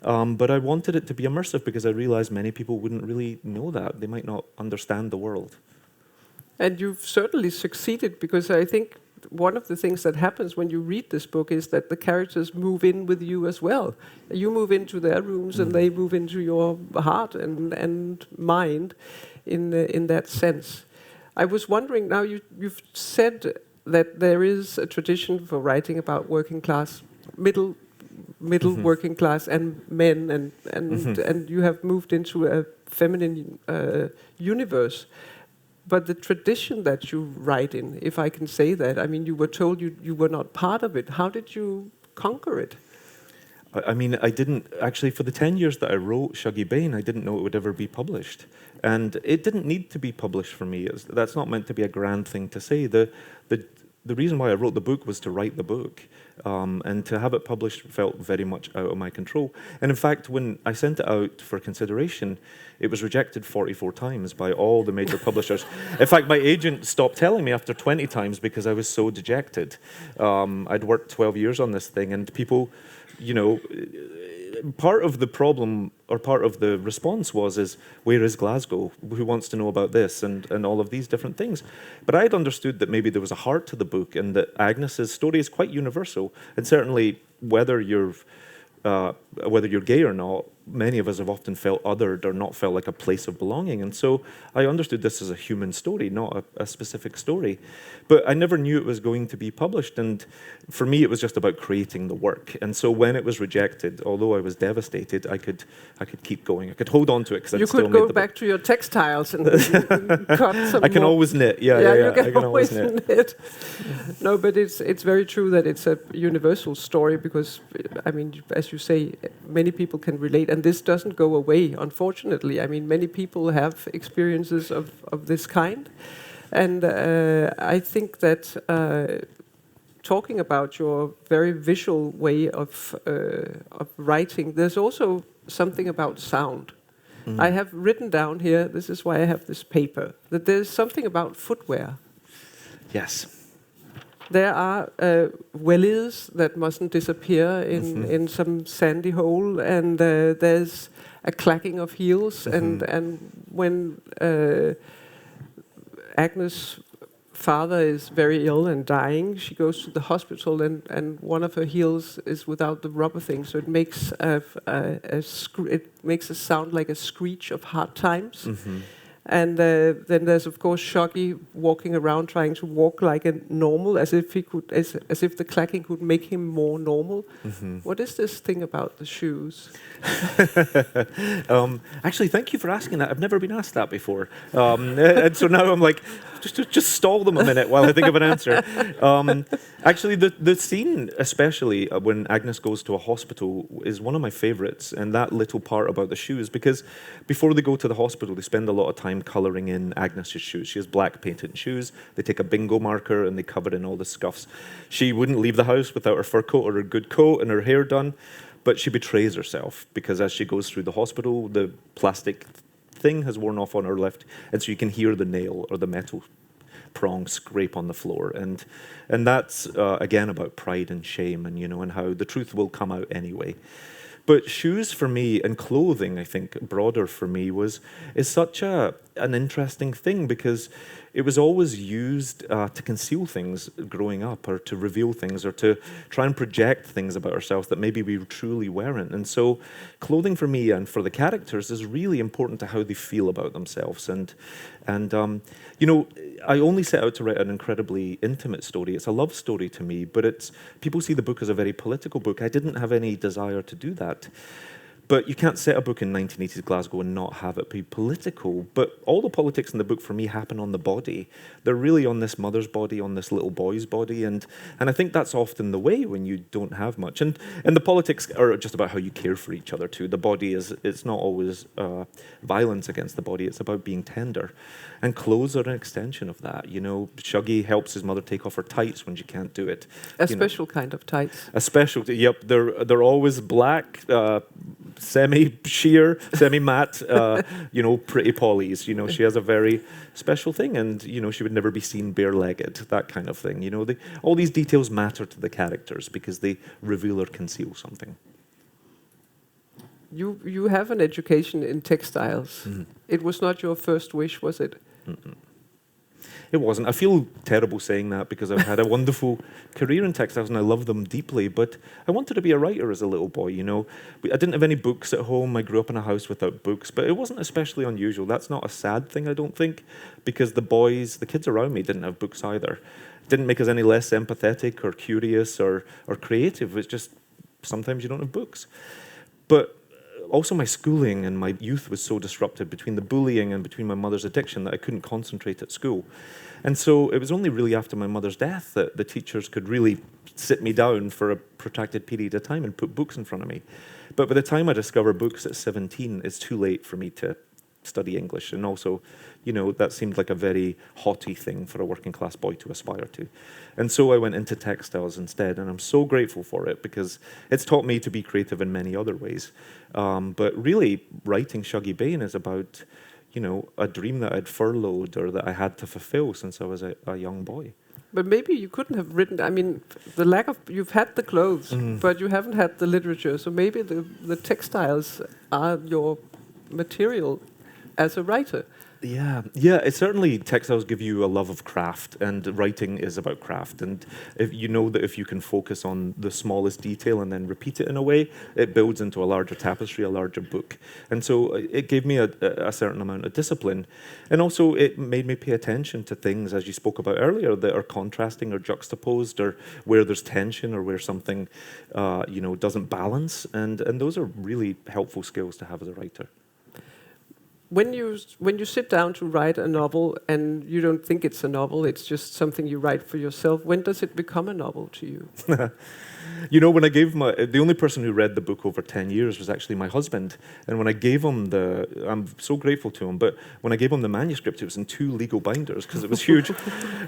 But I wanted it to be immersive because I realized many people wouldn't really know that. They might not understand the world. And you've certainly succeeded, because I think one of the things that happens when you read this book is that the characters move in with you as well. You move into their rooms and they move into your heart and mind in that sense. I was wondering, now you've said that there is a tradition for writing about working class, middle working class and men, and you have moved into a feminine universe. But the tradition that you write in, if I can say that, I mean, you were told you were not part of it. How did you conquer it? I mean, I didn't, actually, for the 10 years that I wrote Shuggie Bain, I didn't know it would ever be published. And it didn't need to be published for me. That's not meant to be a grand thing to say. The reason why I wrote the book was to write the book. And to have it published felt very much out of my control. And in fact, when I sent it out for consideration, it was rejected 44 times by all the major publishers. In fact, my agent stopped telling me after 20 times because I was so dejected. I'd worked 12 years on this thing, and people, you know, part of the problem or part of the response is, where is Glasgow? Who wants to know about this? And all of these different things. But I had understood that maybe there was a heart to the book and that Agnes's story is quite universal. And certainly whether you're gay or not, many of us have often felt othered or not felt like a place of belonging. And so I understood this as a human story, not a specific story. But I never knew it was going to be published. And for me, it was just about creating the work. And so when it was rejected, although I was devastated, I could keep going. I could hold on to it because I still made the book. You could go back to your textiles and cut some I can more. always knit. Yeah. You can I can always knit. No, but it's very true that it's a universal story because, I mean, as you say, many people can relate. And this doesn't go away, unfortunately. I mean, many people have experiences of this kind. And I think that talking about your very visual way of writing, there's also something about sound. I have written down here, this is why I have this paper, that there's something about footwear. Yes. There are wellies that mustn't disappear in some sandy hole, and there's a clacking of heels, and when Agnes' father is very ill and dying, she goes to the hospital, and one of her heels is without the rubber thing, so it makes it makes a sound like a screech of hard times. And then there's of course Shuggie walking around trying to walk like a normal, as if the clacking could make him more normal. What is this thing about the shoes? Actually, thank you for asking that. I've never been asked that before, and so now I'm like, just stall them a minute while I think of an answer. Actually, the scene, especially when Agnes goes to a hospital, is one of my favorites, and that little part about the shoes, because before they go to the hospital, they spend a lot of time colouring in Agnes's shoes. She has black painted shoes. They take a bingo marker and they cover in all the scuffs. She wouldn't leave the house without her fur coat or her good coat and her hair done. But she betrays herself because as she goes through the hospital, the plastic thing has worn off on her left, and so you can hear the nail or the metal prong scrape on the floor, and that's again about pride and shame, and and how the truth will come out anyway. But shoes for me and clothing, I think, broader for me is such an interesting thing because it was always used to conceal things growing up, or to reveal things, or to try and project things about ourselves that maybe we truly weren't. And so clothing for me and for the characters is really important to how they feel about themselves. And I only set out to write an incredibly intimate story. It's a love story to me, but people see the book as a very political book. I didn't have any desire to do that. But you can't set a book in 1980s Glasgow and not have it be political. But all the politics in the book for me happen on the body. They're really on this mother's body, on this little boy's body. And I think that's often the way when you don't have much. And the politics are just about how you care for each other too. The body it's not always violence against the body. It's about being tender. And clothes are an extension of that. Shuggie helps his mother take off her tights when she can't do it. A special kind of tights. A special, yep. They're always black, semi-sheer, semi-matte, pretty polys. She has a very special thing, and she would never be seen bare-legged, that kind of thing. All these details matter to the characters because they reveal or conceal something. You have an education in textiles. Mm. It was not your first wish, was it? Mm-mm. It wasn't. I feel terrible saying that because I've had a wonderful career in textiles and I love them deeply, but I wanted to be a writer as a little boy, I didn't have any books at home. I grew up in a house without books, but it wasn't especially unusual. That's not a sad thing, I don't think, because the kids around me didn't have books either. It didn't make us any less empathetic or curious or creative. It's just sometimes you don't have books. But also my schooling and my youth was so disrupted between the bullying and between my mother's addiction that I couldn't concentrate at school. And so it was only really after my mother's death that the teachers could really sit me down for a protracted period of time and put books in front of me. But by the time I discovered books at 17, it's too late for me to study English. And also, that seemed like a very haughty thing for a working class boy to aspire to. And so I went into textiles instead, and I'm so grateful for it because it's taught me to be creative in many other ways. But really, writing Shuggie Bain is about, a dream that I'd furloughed or that I had to fulfill since I was a young boy. But maybe you couldn't have written, you've had the clothes, but you haven't had the literature, so maybe the textiles are your material as a writer. Yeah, it certainly, textiles give you a love of craft, and writing is about craft. And if you can focus on the smallest detail and then repeat it in a way, it builds into a larger tapestry, a larger book. And so it gave me a certain amount of discipline. And also it made me pay attention to things, as you spoke about earlier, that are contrasting or juxtaposed, or where there's tension or where something, doesn't balance. And those are really helpful skills to have as a writer. When you sit down to write a novel and you don't think it's a novel, it's just something you write for yourself, when does it become a novel to you? When I gave the only person who read the book over 10 years was actually my husband. And when I gave him I'm so grateful to him, but when I gave him the manuscript, it was in 2 legal binders because it was huge.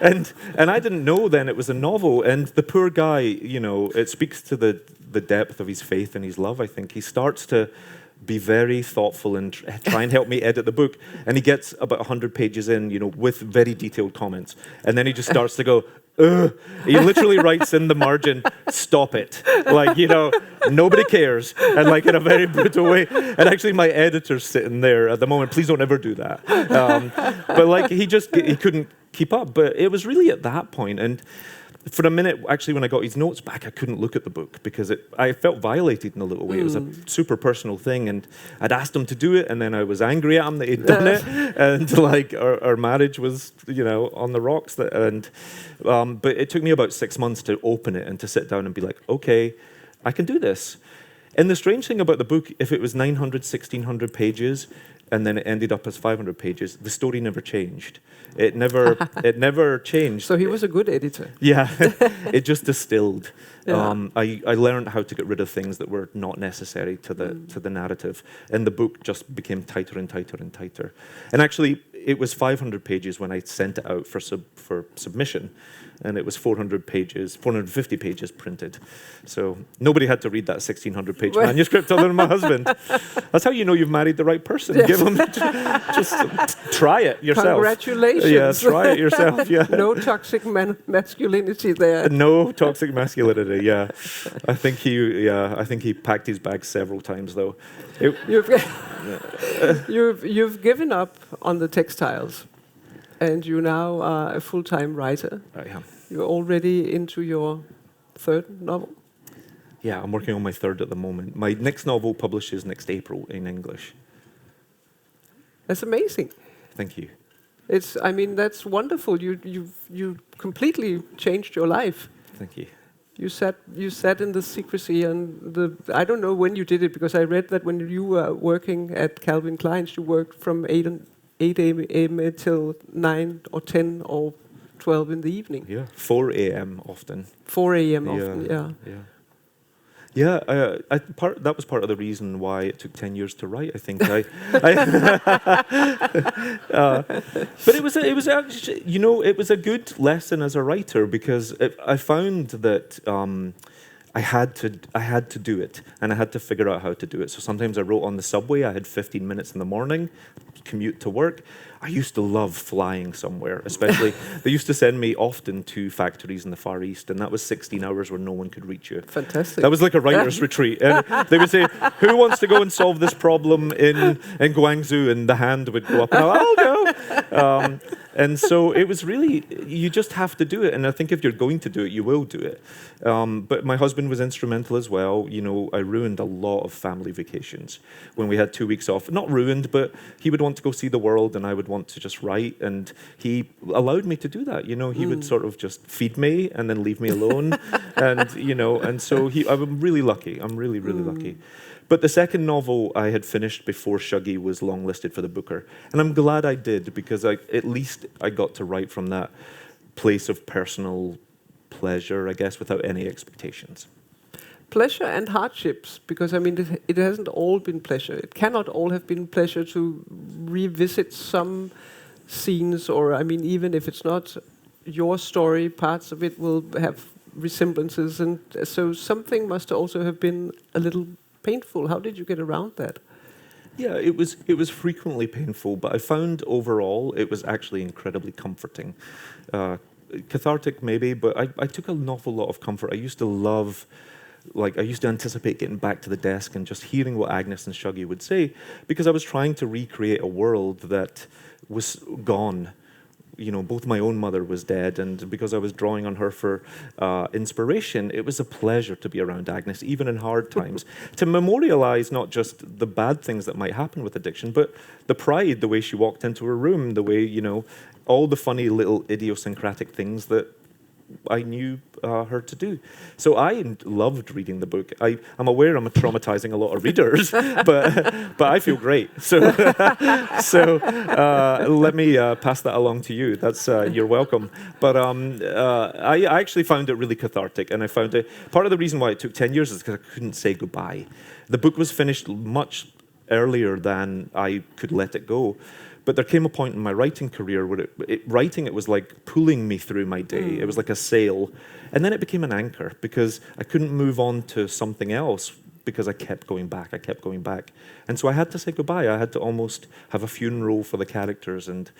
and I didn't know then it was a novel. And the poor guy, it speaks to the depth of his faith and his love, I think. He starts to be very thoughtful and try and help me edit the book. And he gets about 100 pages in, with very detailed comments. And then he just starts to go, ugh. He literally writes in the margin, stop it. Nobody cares. And in a very brutal way. And actually my editor's sitting there at the moment, please don't ever do that. But he couldn't keep up. But it was really at that point. And for a minute, actually, when I got his notes back, I couldn't look at the book because I felt violated in a little way. It was a super personal thing, and I'd asked him to do it, and then I was angry at him that he'd done it, and our marriage was, on the rocks. But it took me about 6 months to open it and to sit down and be like, okay, I can do this. And the strange thing about the book, if it was 900, 1,600 pages, and then it ended up as 500 pages, the story never changed. It never changed. So he was a good editor. Yeah, it just distilled. Yeah. I learned how to get rid of things that were not necessary to the narrative, and the book just became tighter and tighter and tighter. And actually, it was 500 pages when I sent it out for submission. and it was 400 pages, 450 pages printed. So nobody had to read that 1,600-page manuscript other than my husband. That's how you know you've married the right person. Yes. Give them, just try it yourself. Congratulations. Yeah, try it yourself. Yeah. No toxic masculinity there. No toxic masculinity. Yeah, I think he packed his bag several times though. You've given up on the textiles, and you now are a full-time writer. I am. You're already into your third novel. Yeah, I'm working on my third at the moment. My next novel publishes next April in English. That's amazing. Thank you. I mean, that's wonderful. You completely changed your life. Thank you. You sat in the secrecy, and I don't know when you did it, because I read that when you were working at Calvin Klein's, you worked from 8 a.m. until 9 or 10 or 12 in the evening. Yeah, 4 a.m. often. 4 a.m. often, yeah. Yeah, that was part of the reason why it took 10 years to write. I think but it was actually, it was a good lesson as a writer, because I found that I had to do it, and I had to figure out how to do it. So sometimes I wrote on the subway. I had 15 minutes in the morning, commute to work. I used to love flying somewhere, especially. They used to send me often to factories in the Far East, and that was 16 hours where no one could reach you. Fantastic. That was like a writer's retreat. And they would say, who wants to go and solve this problem in Guangzhou? And the hand would go up, and I'll go. And so it was really, you just have to do it. And I think if you're going to do it, you will do it. But my husband was instrumental as well. I ruined a lot of family vacations when we had 2 weeks off. Not ruined, but he would want to go see the world, and I would want to just write. And he allowed me to do that. He would sort of just feed me and then leave me alone. And so I'm really lucky. I'm really, really lucky. But the second novel I had finished before Shuggie was longlisted for the Booker. And I'm glad I did, because at least I got to write from that place of personal pleasure, I guess, without any expectations. Pleasure and hardships, because I mean, it hasn't all been pleasure. It cannot all have been pleasure to revisit some scenes, or I mean, even if it's not your story, parts of it will have resemblances. And so something must also have been a little painful. How did you get around that? Yeah, it was frequently painful, but I found overall it was actually incredibly comforting. Cathartic maybe, but I took an awful lot of comfort. I used to anticipate getting back to the desk and just hearing what Agnes and Shuggie would say, because I was trying to recreate a world that was gone. Both my own mother was dead, and because I was drawing on her for inspiration, it was a pleasure to be around Agnes, even in hard times, to memorialize not just the bad things that might happen with addiction, but the pride, the way she walked into her room, the way, all the funny little idiosyncratic things that I knew her to do. So I loved reading the book. I'm aware I'm traumatizing a lot of readers, but I feel great. So let me pass that along to you. That's you're welcome. But I actually found it really cathartic, and I found it part of the reason why it took 10 years is because I couldn't say goodbye. The book was finished much earlier than I could let it go. But there came a point in my writing career where writing it was like pulling me through my day. It was like a sail. And then it became an anchor, because I couldn't move on to something else, because I kept going back. And so I had to say goodbye. I had to almost have a funeral for the characters and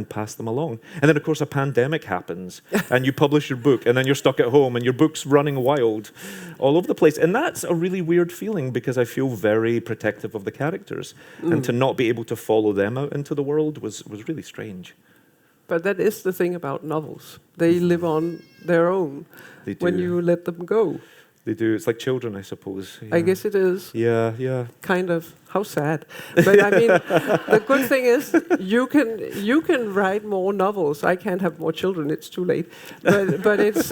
pass them along. And then, of course, a pandemic happens, and you publish your book, and then you're stuck at home, and your book's running wild all over the place. And that's a really weird feeling, because I feel very protective of the characters. And to not be able to follow them out into the world was really strange. But that is the thing about novels. They live on their own when you let them go. They do. It's like children, I suppose. Yeah. I guess it is. Yeah. Kind of. How sad. But I mean, the good thing is you can write more novels. I can't have more children. It's too late. But it's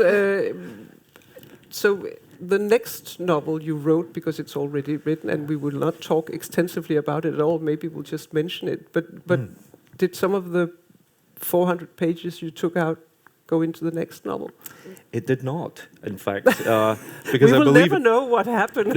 so the next novel you wrote, because it's already written, and we will not talk extensively about it at all. Maybe we'll just mention it. But did some of the 400 pages you took out go into the next novel? It did not, in fact, because We I will believe never know what happened.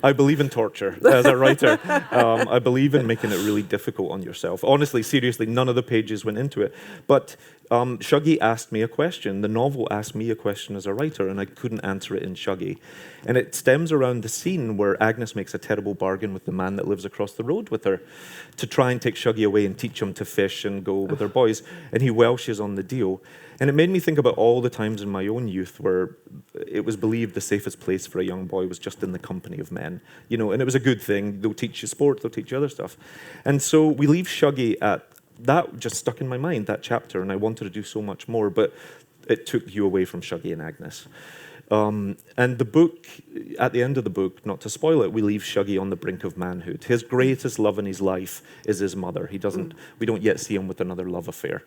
I believe in torture as a writer. I believe in making it really difficult on yourself. Honestly, seriously, none of the pages went into it. But Shuggie asked me a question. The novel asked me a question as a writer, and I couldn't answer it in Shuggie. And it stems around the scene where Agnes makes a terrible bargain with the man that lives across the road with her to try and take Shuggie away and teach him to fish and go with her boys. And he welshes on the deal. And it made me think about all the times in my own youth where it was believed the safest place for a young boy was just in the company of men, you know, and it was a good thing. They'll teach you sport, they'll teach you other stuff. And so we leave Shuggie at that, just stuck in my mind, that chapter, and I wanted to do so much more, but it took you away from Shuggie and Agnes. And the book, at the end of the book, not to spoil it, we leave Shuggie on the brink of manhood. His greatest love in his life is his mother. We don't yet see him with another love affair.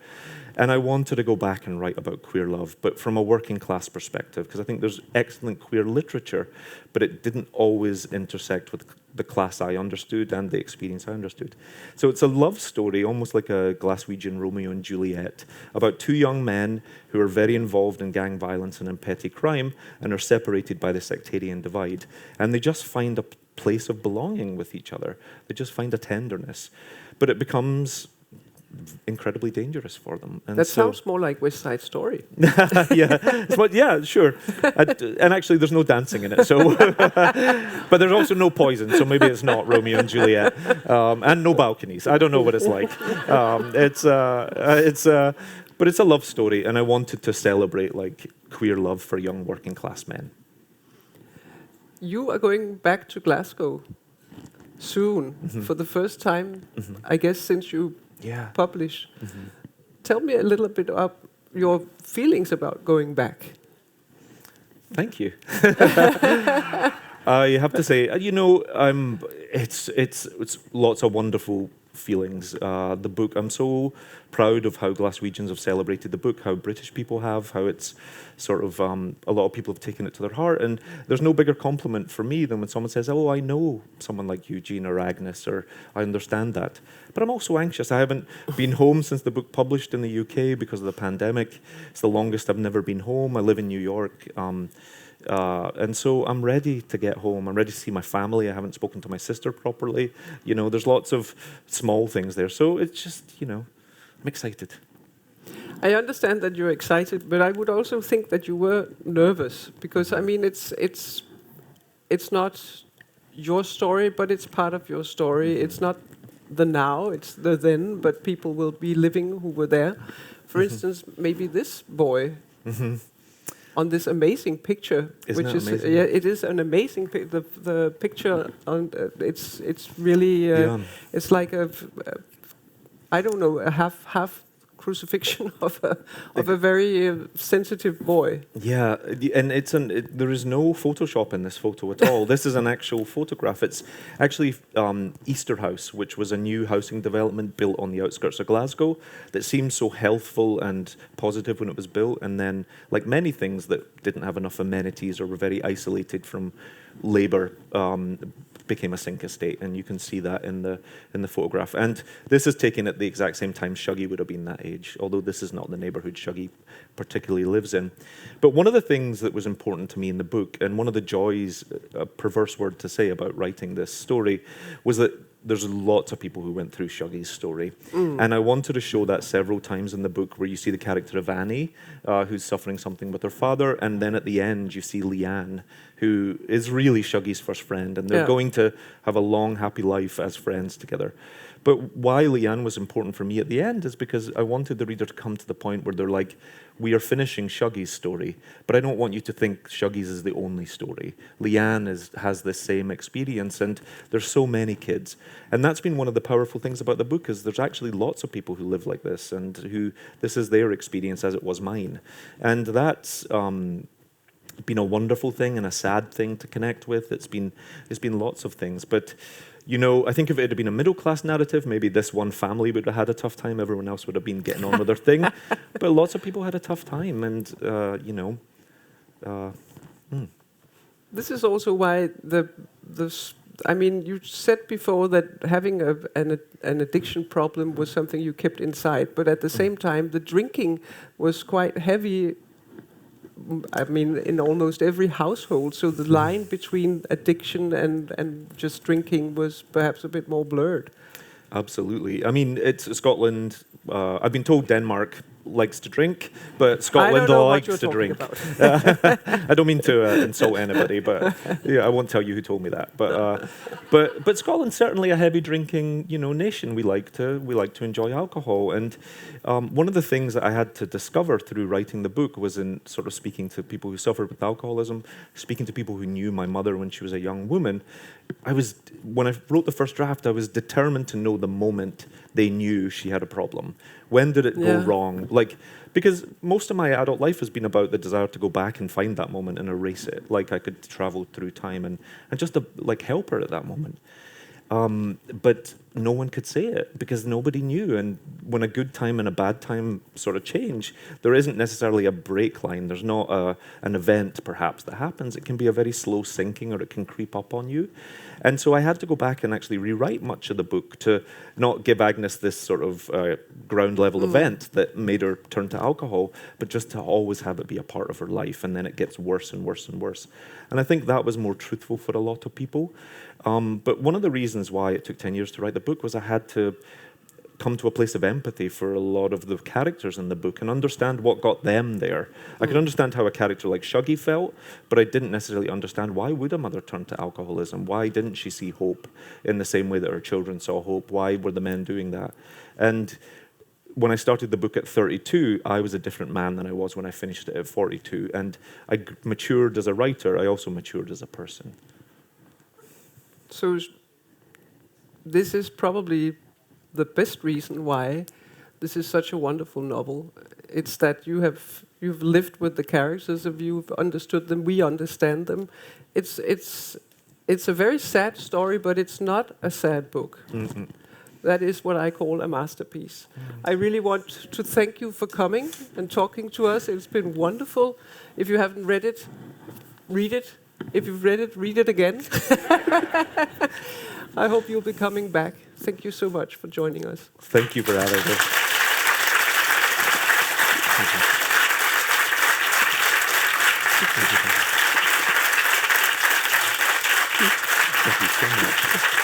And I wanted to go back and write about queer love, but from a working class perspective, because I think there's excellent queer literature, but it didn't always intersect with the class I understood and the experience I understood. So it's a love story, almost like a Glaswegian Romeo and Juliet, about two young men who are very involved in gang violence and in petty crime and are separated by the sectarian divide. And they just find a place of belonging with each other. They just find a tenderness. But it becomes incredibly dangerous for them. And that sounds more like West Side Story. yeah, sure. And actually, there's no dancing in it. So, but there's also no poison. So maybe it's not Romeo and Juliet, and no balconies. I don't know what it's like. But it's a love story, and I wanted to celebrate like queer love for young working class men. You are going back to Glasgow soon for the first time, I guess, since you publish. Tell me a little bit about your feelings about going back. Thank you. I have to say, you know, it's lots of wonderful feelings. The book, I'm so proud of how Glaswegians have celebrated the book, how British people have, how it's sort of, a lot of people have taken it to their heart. And there's no bigger compliment for me than when someone says, oh, I know someone like Eugene or Agnes, or I understand that. But I'm also anxious. I haven't been home since the book published in the UK because of the pandemic. It's the longest I've never been home. I live in New York. And so I'm ready to get home. I'm ready to see my family. I haven't spoken to my sister properly. You know, there's lots of small things there. So it's just, you know, I'm excited. I understand that you're excited, but I would also think that you were nervous because, I mean, it's not your story, but it's part of your story. It's not the now, it's the then, but people will be living who were there. For instance, maybe this boy on this amazing picture, Isn't which that is amazing? it is an amazing the picture on it's really it's like I don't know, a half crucifixion of a very sensitive boy. Yeah, and there is no Photoshop in this photo at all. This is an actual photograph. It's actually Easter House, which was a new housing development built on the outskirts of Glasgow that seemed so healthful and positive when it was built, and then, like many things that didn't have enough amenities or were very isolated from labour, became a sink estate, and you can see that in the photograph. And this is taken at the exact same time Shuggie would have been that age, although this is not the neighbourhood Shuggie particularly lives in. But one of the things that was important to me in the book, and one of the joys, a perverse word to say about writing this story, was that there's lots of people who went through Shuggie's story. And I wanted to show that several times in the book, where you see the character of Annie, who's suffering something with her father, and then at the end you see Leanne, who is really Shuggie's first friend, and they're going to have a long, happy life as friends together. But why Leanne was important for me at the end is because I wanted the reader to come to the point where they're like, we are finishing Shuggie's story, but I don't want you to think Shuggie's is the only story. Leanne has this same experience, and there's so many kids. And that's been one of the powerful things about the book, is there's actually lots of people who live like this, and who this is their experience as it was mine. And that's been a wonderful thing and a sad thing to connect with. It's been lots of things, but you know, I think if it had been a middle-class narrative, maybe this one family would have had a tough time. Everyone else would have been getting on with their thing. But lots of people had a tough time, and you know. This is also why I mean, you said before that having an addiction problem was something you kept inside, but at the same time, the drinking was quite heavy. I mean, in almost every household. So the line between addiction and just drinking was perhaps a bit more blurred. Absolutely. I mean, it's Scotland. I've been told Denmark likes to drink, but Scotland likes to drink. I don't mean to insult anybody, but yeah, I won't tell you who told me that. But Scotland's certainly a heavy drinking, nation. We like to enjoy alcohol, and one of the things that I had to discover through writing the book was in sort of speaking to people who suffered with alcoholism, speaking to people who knew my mother when she was a young woman. When I wrote the first draft, I was determined to know the moment they knew she had a problem. When did it go wrong? Because most of my adult life has been about the desire to go back and find that moment and erase it. Like I could travel through time and just to help her at that moment. But no one could say it because nobody knew. And when a good time and a bad time sort of change, there isn't necessarily a break line. There's not an event, perhaps, that happens. It can be a very slow sinking, or it can creep up on you. And so I had to go back and actually rewrite much of the book to not give Agnes this sort of ground level event that made her turn to alcohol, but just to always have it be a part of her life. And then it gets worse and worse and worse. And I think that was more truthful for a lot of people. But one of the reasons why it took 10 years to write the book was I had to come to a place of empathy for a lot of the characters in the book and understand what got them there. I could understand how a character like Shuggie felt, but I didn't necessarily understand why would a mother turn to alcoholism? Why didn't she see hope in the same way that her children saw hope? Why were the men doing that? And when I started the book at 32, I was a different man than I was when I finished it at 42. And I matured as a writer. I also matured as a person. So this is probably the best reason why this is such a wonderful novel. It's that you've lived with the characters, you've understood them, we understand them. It's a very sad story, but it's not a sad book. Mm-hmm. That is what I call a masterpiece. I really want to thank you for coming and talking to us. It's been wonderful. If you haven't read it, read it. If you've read it, read it again. I hope you'll be coming back. Thank you so much for joining us. Thank you for having us. Thank you so much.